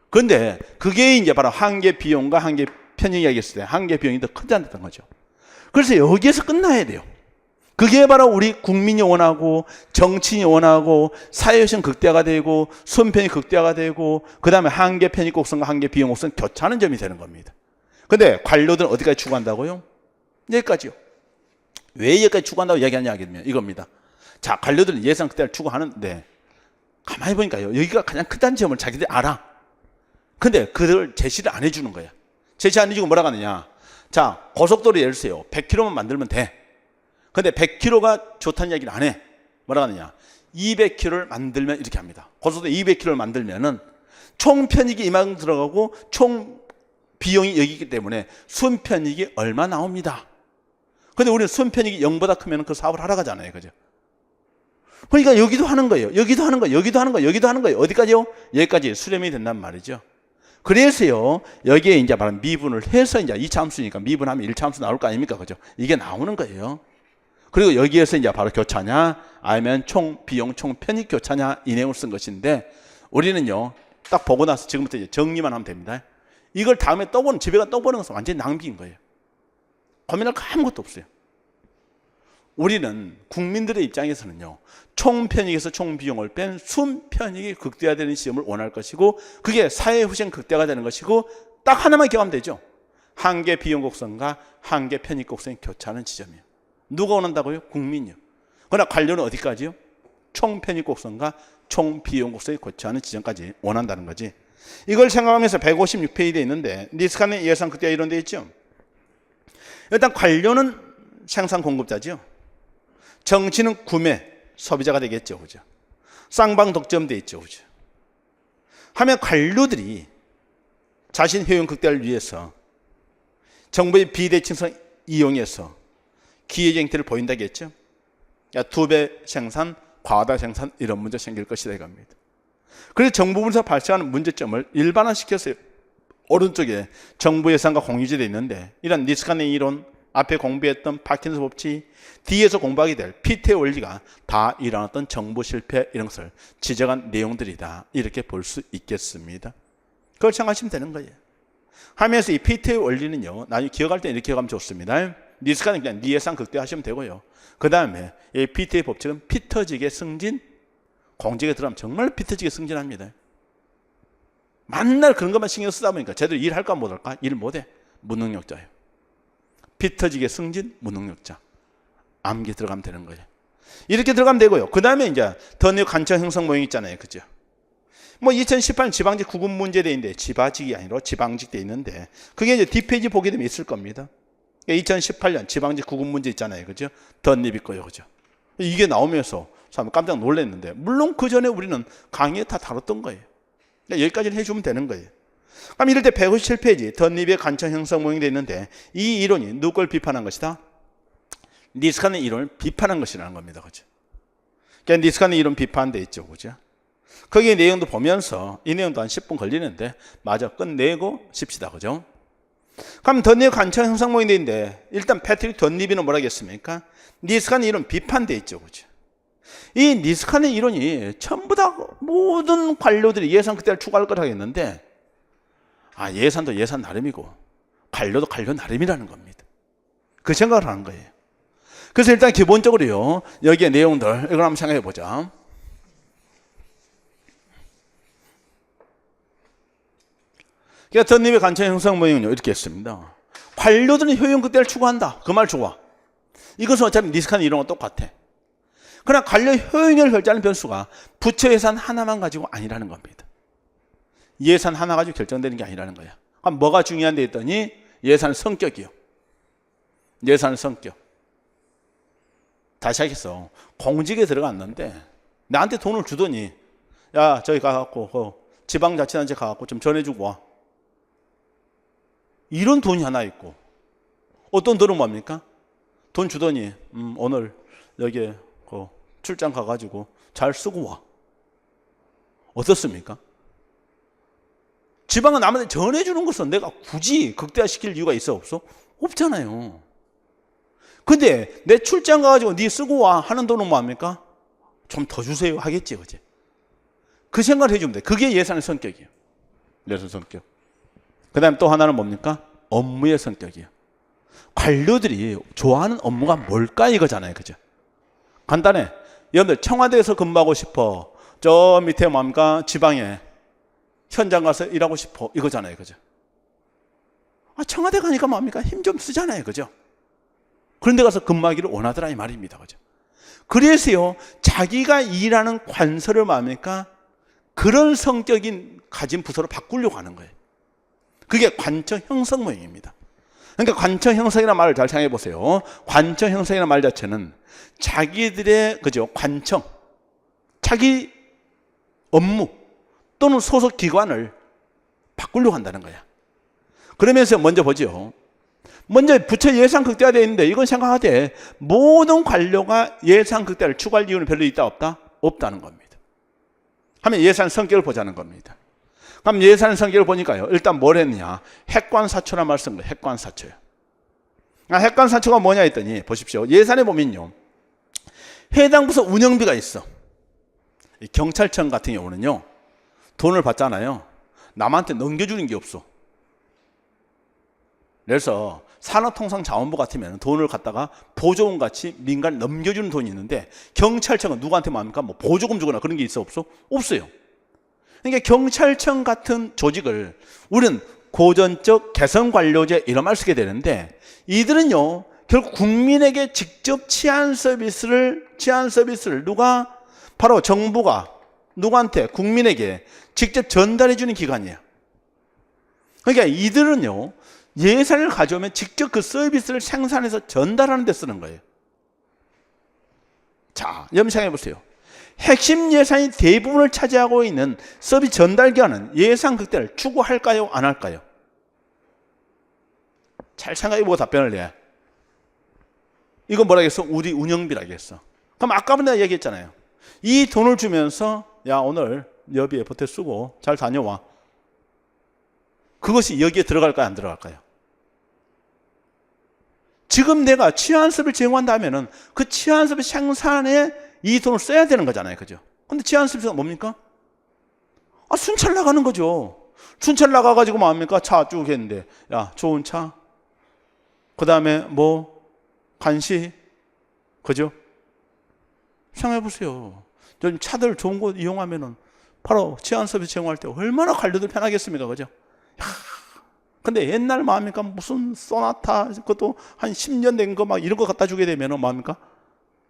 그런데 그게 이제 바로 한계 비용과 한계 편익이 하겠을 때 한계 비용이 더 크다는 거죠. 그래서 여기에서 끝나야 돼요. 그게 바로 우리 국민이 원하고 정치인이 원하고 사회효생 극대화가 되고 순편익 극대화가 되고 그 다음에 한계 편익 곡선과 한계 비용 곡선 교차하는 점이 되는 겁니다. 근데 관료들은 어디까지 추구한다고요? 여기까지요. 왜 여기까지 추구한다고 이야기하냐 하면 이겁니다. 자, 관료들은 예산 극대화를 추구하는데 가만히 보니까요, 여기가 가장 크다는 점을 자기들이 알아. 근데 그들 제시를 안 해주는 거야. 제시 안 해주고 뭐라고 하느냐. 자, 고속도로 예를 들어요. 100km만 만들면 돼. 근데 100km가 좋다는 이야기를 안 해. 뭐라고 하느냐. 200km를 만들면 이렇게 합니다. 고속도로 200km를 만들면은 총 편익이 이만큼 들어가고 총 비용이 여기 있기 때문에 순편익이 얼마 나옵니다. 근데 우리는 순편익이 0보다 크면 그 사업을 하러 가잖아요. 그죠? 그러니까 여기도 하는 거예요. 여기도 하는 거예요. 여기도 하는 거예요. 여기도 하는 거예요. 어디까지요? 여기까지 수렴이 된단 말이죠. 그래서요, 여기에 이제 바로 미분을 해서 이제 2차 함수니까 미분하면 1차 함수 나올 거 아닙니까? 그죠? 이게 나오는 거예요. 그리고 여기에서 이제 바로 교차냐, 아니면 총 비용, 총 편익 교차냐, 이 내용을 쓴 것인데, 우리는요, 딱 보고 나서 지금부터 이제 정리만 하면 됩니다. 이걸 다음에 떠보는, 집에 가 떠보는 것은 완전히 낭비인 거예요. 고민할 거 아무것도 없어요. 우리는 국민들의 입장에서는요, 총 편익에서 총 비용을 뺀 순편익이 극대화되는 시험을 원할 것이고, 그게 사회후생 극대화가 되는 것이고, 딱 하나만 기억하면 되죠. 한계 비용 곡선과 한계 편익 곡선이 교차하는 지점이에요. 누가 원한다고요? 국민이요. 그러나 관료는 어디까지요? 총 편익 곡선과 총 비용 곡선이 교차하는 지점까지 원한다는 거지. 이걸 생각하면서 156페이지에 있는데, 니스칸의 예산 극대화 이런 데 있죠. 일단 관료는 생산 공급자죠. 정치는 구매, 소비자가 되겠죠. 그죠? 쌍방 독점돼 있죠. 그죠? 하면 관료들이 자신 효용 극대화를 위해서 정부의 비대칭성 이용해서 기회적 행태를 보인다겠죠. 2배 생산, 과다 생산 이런 문제 생길 것이다 이겁니다. 그래서 정부 분에서 발생하는 문제점을 일반화시켜서 오른쪽에 정부 예산과 공유제도 있는데 이런 니스칸의 이론, 앞에 공부했던 파킨슨 법칙, 뒤에서 공부하게 될 피트의 원리가 다 일어났던 정부 실패 이런 것을 지적한 내용들이다. 이렇게 볼 수 있겠습니다. 그걸 생각하시면 되는 거예요. 하면서 이 피트의 원리는요, 나중에 기억할 때 이렇게 기억하면 좋습니다. 니스칸은 그냥 니 예산 극대화하시면 되고요. 그 다음에 이 피트의 법칙은 피터직의 승진, 공직에 들어가면 정말 피터직의 승진합니다. 맨날 그런 것만 신경 쓰다 보니까 제대로 일할까 못할까? 일 못해. 무능력자예요. 피터직의 승진, 무능력자. 암기 들어가면 되는 거예요. 이렇게 들어가면 되고요. 그 다음에 이제 덧입 관청 형성 모형 있잖아요. 그죠? 뭐 2018 지방직 구분 문제 돼 있는데 지바직이 아니라 지방직 돼 있는데 그게 이제 뒷페이지 보게 되면 있을 겁니다. 2018년 지방직 구분 문제 있잖아요. 그죠? 덧입 있고요. 그죠? 이게 나오면서 사람 깜짝 놀랐는데 물론 그 전에 우리는 강의에 다 다뤘던 거예요. 여기까지는 해주면 되는 거예요. 그럼 이럴 때 157페이지 덧입의 관청 형성 모형이 돼 있는데 이 이론이 누굴 비판한 것이다? 니스카는 이론을 비판한 것이라는 겁니다. 그죠? 그러니까 니스카는 이론 비판돼 있죠. 그죠? 거기에 내용도 보면서 이 내용도 한 10분 걸리는데 마저 끝내고 싶시다. 그죠? 그럼 덧입 관청 형성 모형이 돼 있는데 일단 패트릭 덧입이는 뭐라 하겠습니까? 니스카는 이론 비판돼 있죠. 그죠? 이 니스카는 이론이 전부 다 모든 관료들이 예산 그때를 추구할 거라 하겠는데 예산도 예산 나름이고 관료도 관료 나름이라는 겁니다. 그 생각을 하는 거예요. 그래서 일단 기본적으로요. 여기에 내용들 이걸 한번 생각해 보자. 그러니까 덧입의 관청 형성 모형은요. 이렇게 했습니다. 관료들은 효용 극대화를 추구한다. 그 말 좋아. 이것은 어차피 니스카는 이론과 똑같아. 그러나 관료 효용을 결정하는 변수가 부처 예산 하나만 가지고 아니라는 겁니다. 예산 하나 가지고 결정되는 게 아니라는 거야. 그럼 뭐가 중요한데 했더니 예산의 성격이요. 예산의 성격. 다시 하겠어. 공직에 들어갔는데 나한테 돈을 주더니 야 저기 가갖고 지방자치단체 가갖고 좀 전해주고 와. 이런 돈이 하나 있고 어떤 돈은 뭡니까? 돈 주더니 오늘 여기에 출장 가가지고 잘 쓰고 와. 어떻습니까? 지방은 남한테 전해주는 것은 내가 굳이 극대화시킬 이유가 있어 없어? 없잖아요. 근데 내 출장 가가지고 네 쓰고 와 하는 돈은 뭐합니까? 좀 더 주세요 하겠지. 그치? 그 생각을 해주면 돼. 그게 예산의 성격이에요. 예산 성격. 그 다음에 또 하나는 뭡니까? 업무의 성격이에요. 관료들이 좋아하는 업무가 뭘까 이거잖아요. 그죠? 간단해. 여러분들 청와대에서 근무하고 싶어. 저 밑에 뭡니까? 지방에 현장 가서 일하고 싶어. 이거잖아요. 그죠? 청와대 가니까 뭡니까? 힘 좀 쓰잖아요. 그죠? 그런 데 가서 근무하기를 원하더라 이 말입니다. 그죠? 그래서요. 자기가 일하는 관서를 뭡니까? 그런 성격인 가진 부서로 바꾸려고 하는 거예요. 그게 관청 형성 모형입니다. 그러니까 관청 형성이라는 말을 잘 생각해 보세요. 관청 형성이라는 말 자체는 자기들의 그죠? 관청, 자기 업무 또는 소속 기관을 바꾸려고 한다는 거야. 그러면서 먼저 보죠. 먼저 부처 예산 극대화되어 있는데 이건 생각하되 모든 관료가 예산 극대화를 추구할 이유는 별로 있다 없다? 없다는 겁니다. 하면 예산 성격을 보자는 겁니다. 그럼 예산 성격을 보니까요. 일단 뭘 했느냐? 핵관사초란 말을 쓴 거예요. 핵관사초요. 핵관사초가 뭐냐 했더니 보십시오. 예산에 보면요. 해당 부서 운영비가 있어. 경찰청 같은 경우는요. 돈을 받잖아요. 남한테 넘겨주는 게 없어. 그래서 산업통상자원부 같으면 돈을 갖다가 보조금 같이 민간 넘겨주는 돈이 있는데 경찰청은 누구한테 뭡니까? 뭐 보조금 주거나 그런 게 있어 없어? 없어요. 그러니까 경찰청 같은 조직을 우리는 고전적 개성관료제 이런 말 쓰게 되는데 이들은요 결국 국민에게 직접 치안 서비스를 누가 바로 정부가 누구한테 국민에게 직접 전달해 주는 기관이에요. 그러니까 이들은요 예산을 가져오면 직접 그 서비스를 생산해서 전달하는 데 쓰는 거예요. 자, 염상해 보세요. 핵심 예산이 대부분을 차지하고 있는 서비스 전달 기관은 예산 극대화를 추구할까요? 안 할까요? 잘 생각해보고 답변을 내. 이거 뭐라 했어? 우리 운영비라 했어. 그럼 아까부터 내가 얘기했잖아요. 이 돈을 주면서 야 오늘 여비에 보태 쓰고 잘 다녀와. 그것이 여기에 들어갈까요? 안 들어갈까요? 지금 내가 치안섭을 제공한다면은 그 치안섭의 생산에 이 돈을 써야 되는 거잖아요. 그죠? 근데 치안섭이 뭡니까? 순찰 나가는 거죠. 순찰 나가가지고 뭐합니까? 차 쭉 했는데, 야, 좋은 차. 그 다음에 뭐, 간식. 그죠? 생각해보세요. 요즘 차들 좋은 곳 이용하면은 바로 치안섭이 제공할 때 얼마나 관료들 편하겠습니까? 그죠? 근데 옛날 뭐합니까? 무슨 소나타, 그것도 한 10년 된 거 막 이런 거 갖다 주게 되면은 뭐합니까?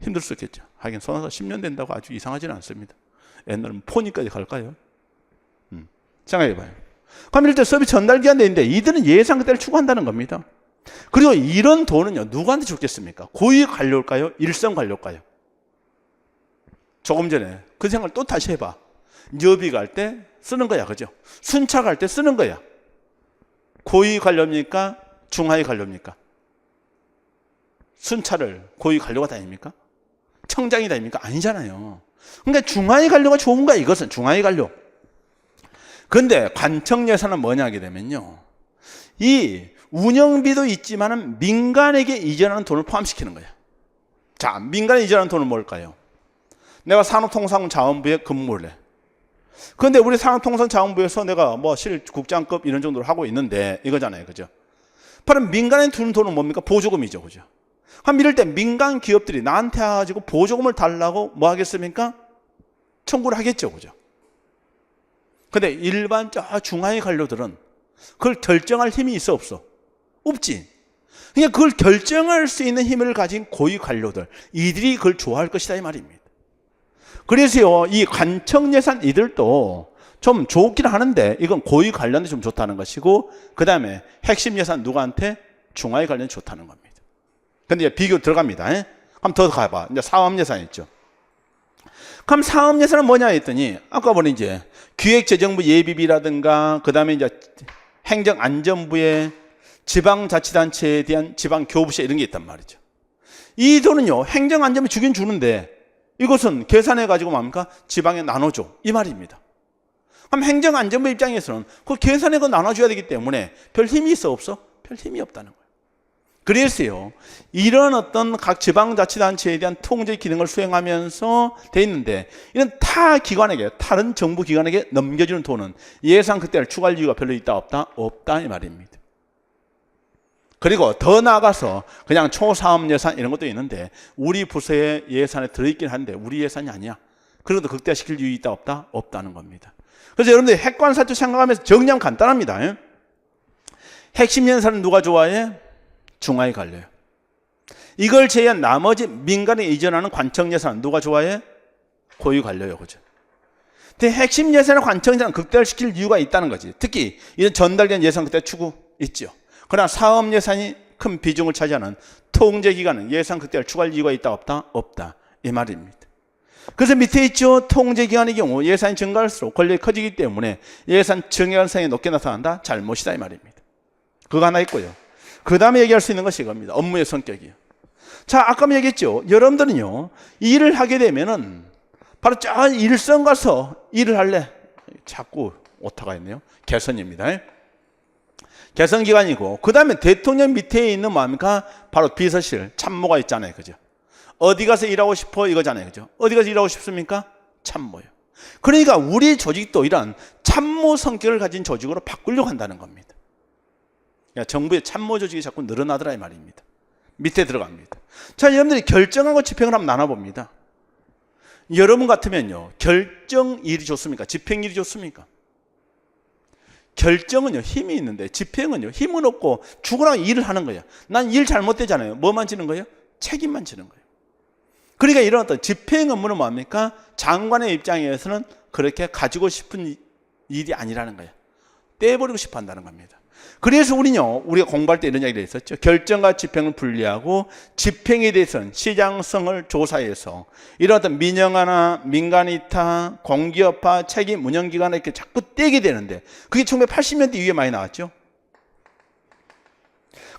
힘들 수 있겠죠. 하긴 손아섭 10년 된다고 아주 이상하지는 않습니다. 옛날은 폰이까지 갈까요? 생각해봐요. 그럼 일단 서비스 전달 기한 되는데 이들은 예상 그대로 추구한다는 겁니다. 그리고 이런 돈은요, 누구한테 줬겠습니까? 고위 관료일까요? 일선 관료일까요? 조금 전에 그 생각을 또 다시 해봐. 여비 갈 때 쓰는 거야, 그죠? 순차 갈 때 쓰는 거야. 고위 관료입니까? 중하위 관료입니까? 순차를 고위 관료가 다닙니까? 청장이 다닙니까? 아니잖아요. 그러니까 중하위 관료가 좋은 거야, 이것은. 중하위 관료. 그런데 관청 예산은 뭐냐 하게 되면요, 이 운영비도 있지만은 민간에게 이전하는 돈을 포함시키는 거예요. 자, 민간에 이전하는 돈은 뭘까요? 내가 산업통상자원부에 근무를 해. 그런데 우리 산업통상자원부에서 내가 뭐 실국장급 이런 정도로 하고 있는데 이거잖아요, 그죠? 바로 민간에 두는 돈은 뭡니까? 보조금이죠, 그죠? 그럼 이럴 때 민간 기업들이 나한테 가지고 보조금을 달라고 뭐 하겠습니까? 청구를 하겠죠, 그죠? 근데 일반 중하위 관료들은 그걸 결정할 힘이 있어, 없어? 없지. 그냥 그걸 결정할 수 있는 힘을 가진 고위 관료들, 이들이 그걸 좋아할 것이다 이 말입니다. 그래서요, 이 관청 예산 이들도 좀 좋긴 하는데 이건 고위 관료한테 좀 좋다는 것이고, 그 다음에 핵심 예산 누구한테? 중하위 관료한테 좋다는 겁니다. 근데 이제 비교 들어갑니다. 그럼 더 가봐. 이제 사업 예산 있죠. 그럼 사업 예산은 뭐냐 했더니 아까 보니 이제 기획재정부 예비비라든가 그 다음에 이제 행정안전부의 지방자치단체에 대한 지방교부세 이런 게 있단 말이죠. 이 돈은요, 행정안전부 주긴 주는데 이것은 계산해가지고 뭡니까? 지방에 나눠줘 이 말입니다. 그럼 행정안전부 입장에서는 그 계산해 그 나눠줘야 되기 때문에 별 힘이 있어, 없어? 별 힘이 없다는 거예요. 그래서요, 이런 어떤 각 지방자치단체에 대한 통제 기능을 수행하면서 돼 있는데 이런 타 기관에게, 다른 정부 기관에게 넘겨주는 돈은 예산 그때를 추가할 이유가 별로 있다, 없다? 없다 이 말입니다. 그리고 더 나아가서 그냥 초사업 예산 이런 것도 있는데 우리 부서의 예산에 들어있긴 한데 우리 예산이 아니야. 그래도 극대화시킬 이유 있다, 없다? 없다는 겁니다. 그래서 여러분들 핵관사조 생각하면서 정리하면 간단합니다. 핵심 예산은 누가 좋아해? 중하위 관료요. 이걸 제외한 나머지 민간에 이전하는 관청 예산은 누가 좋아해? 고위 관료요, 그죠? 근데 핵심 예산을 관청 예산은 극대화시킬 이유가 있다는 거지. 특히 이런 전달된 예산 극대화 추구 있죠. 그러나 사업 예산이 큰 비중을 차지하는 통제기관은 예산 극대화를 추구할 이유가 있다, 없다? 없다 이 말입니다. 그래서 밑에 있죠. 통제기관의 경우 예산이 증가할수록 권력이 커지기 때문에 예산 증액성이 높게 나타난다? 잘못이다 이 말입니다. 그거 하나 있고요. 그 다음에 얘기할 수 있는 것이 이겁니다. 업무의 성격이요. 자, 아까 얘기했죠. 여러분들은요, 일을 하게 되면은 바로 저 일선 가서 일을 할래. 자꾸 오타가 있네요. 개선입니다. 개선기관이고, 그 다음에 대통령 밑에 있는 뭡니까? 바로 비서실, 참모가 있잖아요. 그죠? 어디 가서 일하고 싶어? 이거잖아요. 그죠? 어디 가서 일하고 싶습니까? 참모요. 그러니까 우리 조직도 이런 참모 성격을 가진 조직으로 바꾸려고 한다는 겁니다. 정부의 참모 조직이 자꾸 늘어나더라 이 말입니다. 밑에 들어갑니다. 자, 여러분들이 결정하고 집행을 한번 나눠봅니다. 여러분 같으면요, 결정일이 좋습니까? 집행일이 좋습니까? 결정은요, 힘이 있는데 집행은요, 힘은 없고 죽으라고 일을 하는 거예요. 난 일 잘못되잖아요. 뭐만 지는 거예요? 책임만 지는 거예요. 그러니까 이런 어떤 집행 업무는 뭡니까? 장관의 입장에서는 그렇게 가지고 싶은 일이 아니라는 거예요. 떼버리고 싶어 한다는 겁니다. 그래서 우리가 공부할 때 이런 이야기를 했었죠. 결정과 집행을 분리하고 집행에 대해서는 시장성을 조사해서 이런 어떤 민영화나 민간이타, 공기업화, 책임 운영기관에 이렇게 자꾸 떼게 되는데 그게 1980년대 이후에 많이 나왔죠.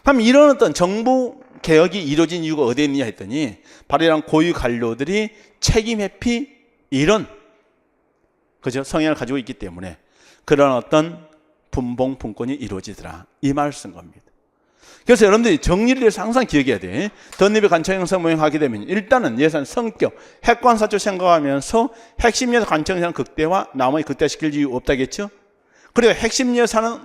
그럼 이런 어떤 정부 개혁이 이루어진 이유가 어디에 있느냐 했더니 바로 이런 고위 관료들이 책임 회피 이런 그죠? 성향을 가지고 있기 때문에 그런 어떤 분봉 분권이 이루어지더라 이 말을 쓴 겁니다. 그래서 여러분들이 정리를 해서 항상 기억해야 돼. 덧립의 관청 형성 모형하게 되면 일단은 예산 성격, 핵관사조 생각하면서 핵심 예산 관청 예산 극대화, 나머지 극대화시킬 이유 없다겠죠. 그리고 핵심 예산은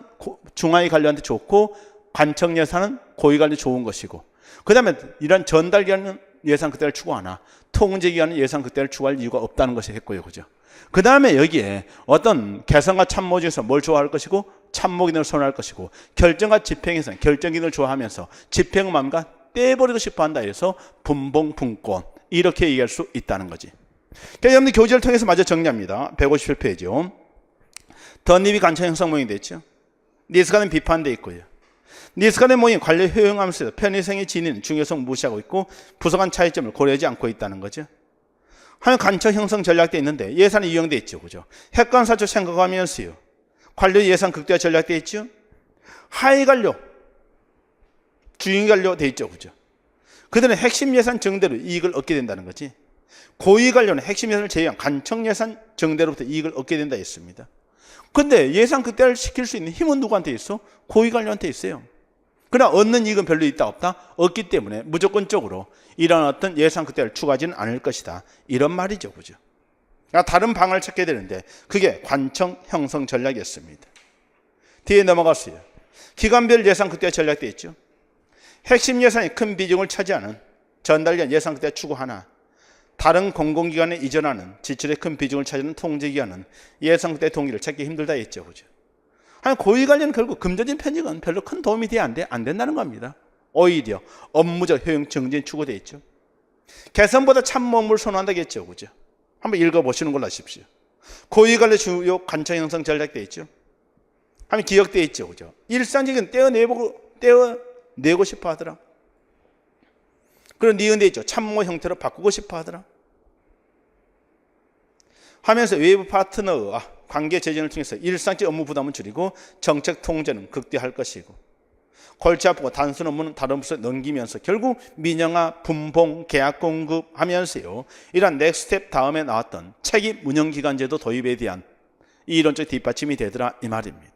중하위 관료한테 좋고 관청 예산은 고위 관료 좋은 것이고, 그 다음에 이런 전달기관은 예산 극대화를 추구하나 통제기관은 예산 극대화를 추구할 이유가 없다는 것이 했고요, 그죠? 그 다음에 여기에 어떤 개선과 참모 중에서 뭘 좋아할 것이고 참모 기능을 선호할 것이고 결정과 집행에서는 결정 기능을 좋아하면서 집행은 뭡니까? 떼버리고 싶어 한다 해서 분봉 분권 이렇게 얘기할 수 있다는 거지. 그러니까 여러분들 교재를 통해서 마저 정리합니다. 157페이지요. 덧입이 관청 형성 모형이 됐죠. 니스간은 비판돼 있고요. 니스간의 모형이 관련 효용하면서 편의성의 진위는 중요성 무시하고 있고 부족한 차이점을 고려하지 않고 있다는 거죠. 하면 관청 형성 전략돼 있는데 예산이 이용돼 있죠. 그죠? 핵관사조 생각하면서요. 관료 예산 극대화 전략돼 있죠. 하위 관료, 중위 관료 돼 있죠. 그죠? 그들은 핵심 예산 정대로 이익을 얻게 된다는 거지. 고위 관료는 핵심 예산을 제외한 관청 예산 정대로부터 이익을 얻게 된다 했습니다. 근데 예산 극대화를 시킬 수 있는 힘은 누구한테 있어? 고위 관료한테 있어요. 그러나 얻는 이익은 별로 있다 없다? 없기 때문에 무조건적으로 이런 어떤 예산 극대화를 추구하지는 않을 것이다. 이런 말이죠. 그죠? 그러니까 다른 방을 찾게 되는데 그게 관청 형성 전략이었습니다. 뒤에 넘어갔어요. 기관별 예산 극대화 전략도 있죠. 핵심 예산이 큰 비중을 차지하는 전달기관 예산 극대화 추구하나 다른 공공기관에 이전하는 지출에 큰 비중을 차지하는 통제기관은 예산 극대화 동기를 찾기 힘들다 했죠. 그죠? 고위 관련은 결국 금전적인 편익은 별로 큰 도움이 안 된다는 겁니다. 오히려 업무적 효용 증진 추구되어 있죠. 개선보다 참모 업무를 선호한다고 했죠. 그죠? 한번 읽어보시는 걸로 하십시오. 고위 관련 주요 관청 형성 전략되어 있죠. 한번 기억되어 있죠. 그죠? 일상적인 떼어내고 싶어 하더라. 그런 니은되어 있죠. 참모 형태로 바꾸고 싶어 하더라. 하면서 외부 파트너와 관계 재정을 통해서 일상적 업무 부담을 줄이고 정책 통제는 극대화할 것이고 골치 아프고 단순 업무는 다른 부서에 넘기면서 결국 민영화, 분봉, 계약 공급 하면서요. 이런 넥스트 스텝 다음에 나왔던 책임 운영기관제도 도입에 대한 이론적 뒷받침이 되더라 이 말입니다.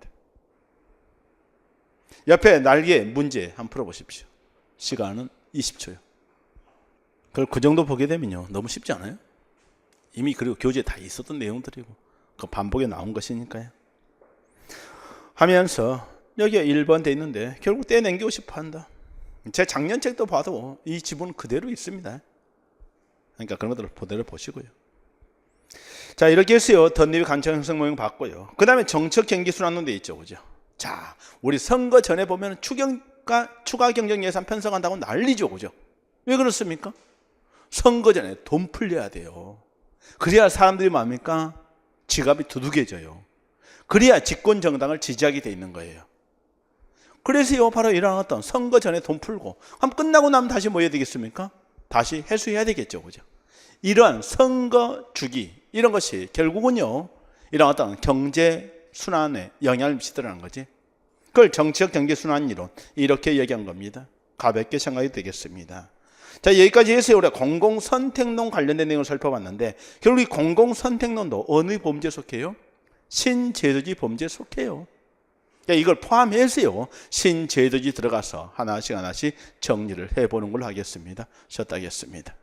옆에 날개 문제 한번 풀어보십시오. 시간은 20초요. 그걸 그 정도 보게 되면요. 너무 쉽지 않아요? 이미 그리고 교재에 다 있었던 내용들이고 그 반복에 나온 것이니까요. 하면서 여기에 1번 돼 있는데 결국 떼내기고 싶어 한다. 제 작년 책도 봐도 이 지분 그대로 있습니다. 그러니까 그런 것들을 그대로 보시고요. 자, 이렇게 해서요. 덧입이 관청 형성 모형 봤고요. 그 다음에 정책 경기 순환론 돼 있죠. 그죠? 자, 우리 선거 전에 보면 추가 경정 예산 편성한다고 난리죠. 그죠? 왜 그렇습니까? 선거 전에 돈 풀려야 돼요. 그래야 사람들이 뭡니까? 지갑이 두둑해져요. 그래야 집권 정당을 지지하게 돼 있는 거예요. 그래서요, 바로 이런 어떤 선거 전에 돈 풀고, 그럼 끝나고 나면 다시 뭐 해야 되겠습니까? 다시 회수해야 되겠죠. 그죠? 이러한 선거 주기, 이런 것이 결국은요, 이런 어떤 경제 순환에 영향을 미치더라는 거지. 그걸 정치적 경제 순환 이론, 이렇게 얘기한 겁니다. 가볍게 생각이 되겠습니다. 자, 여기까지 해서 우리가 공공선택론 관련된 내용을 살펴봤는데 결국 이 공공선택론도 어느 범죄에 속해요? 신제도주의 범죄에 속해요. 그러니까 이걸 포함해서요. 신제도주의 들어가서 하나씩 정리를 해보는 걸로 하겠습니다. 쉬었다 하겠습니다.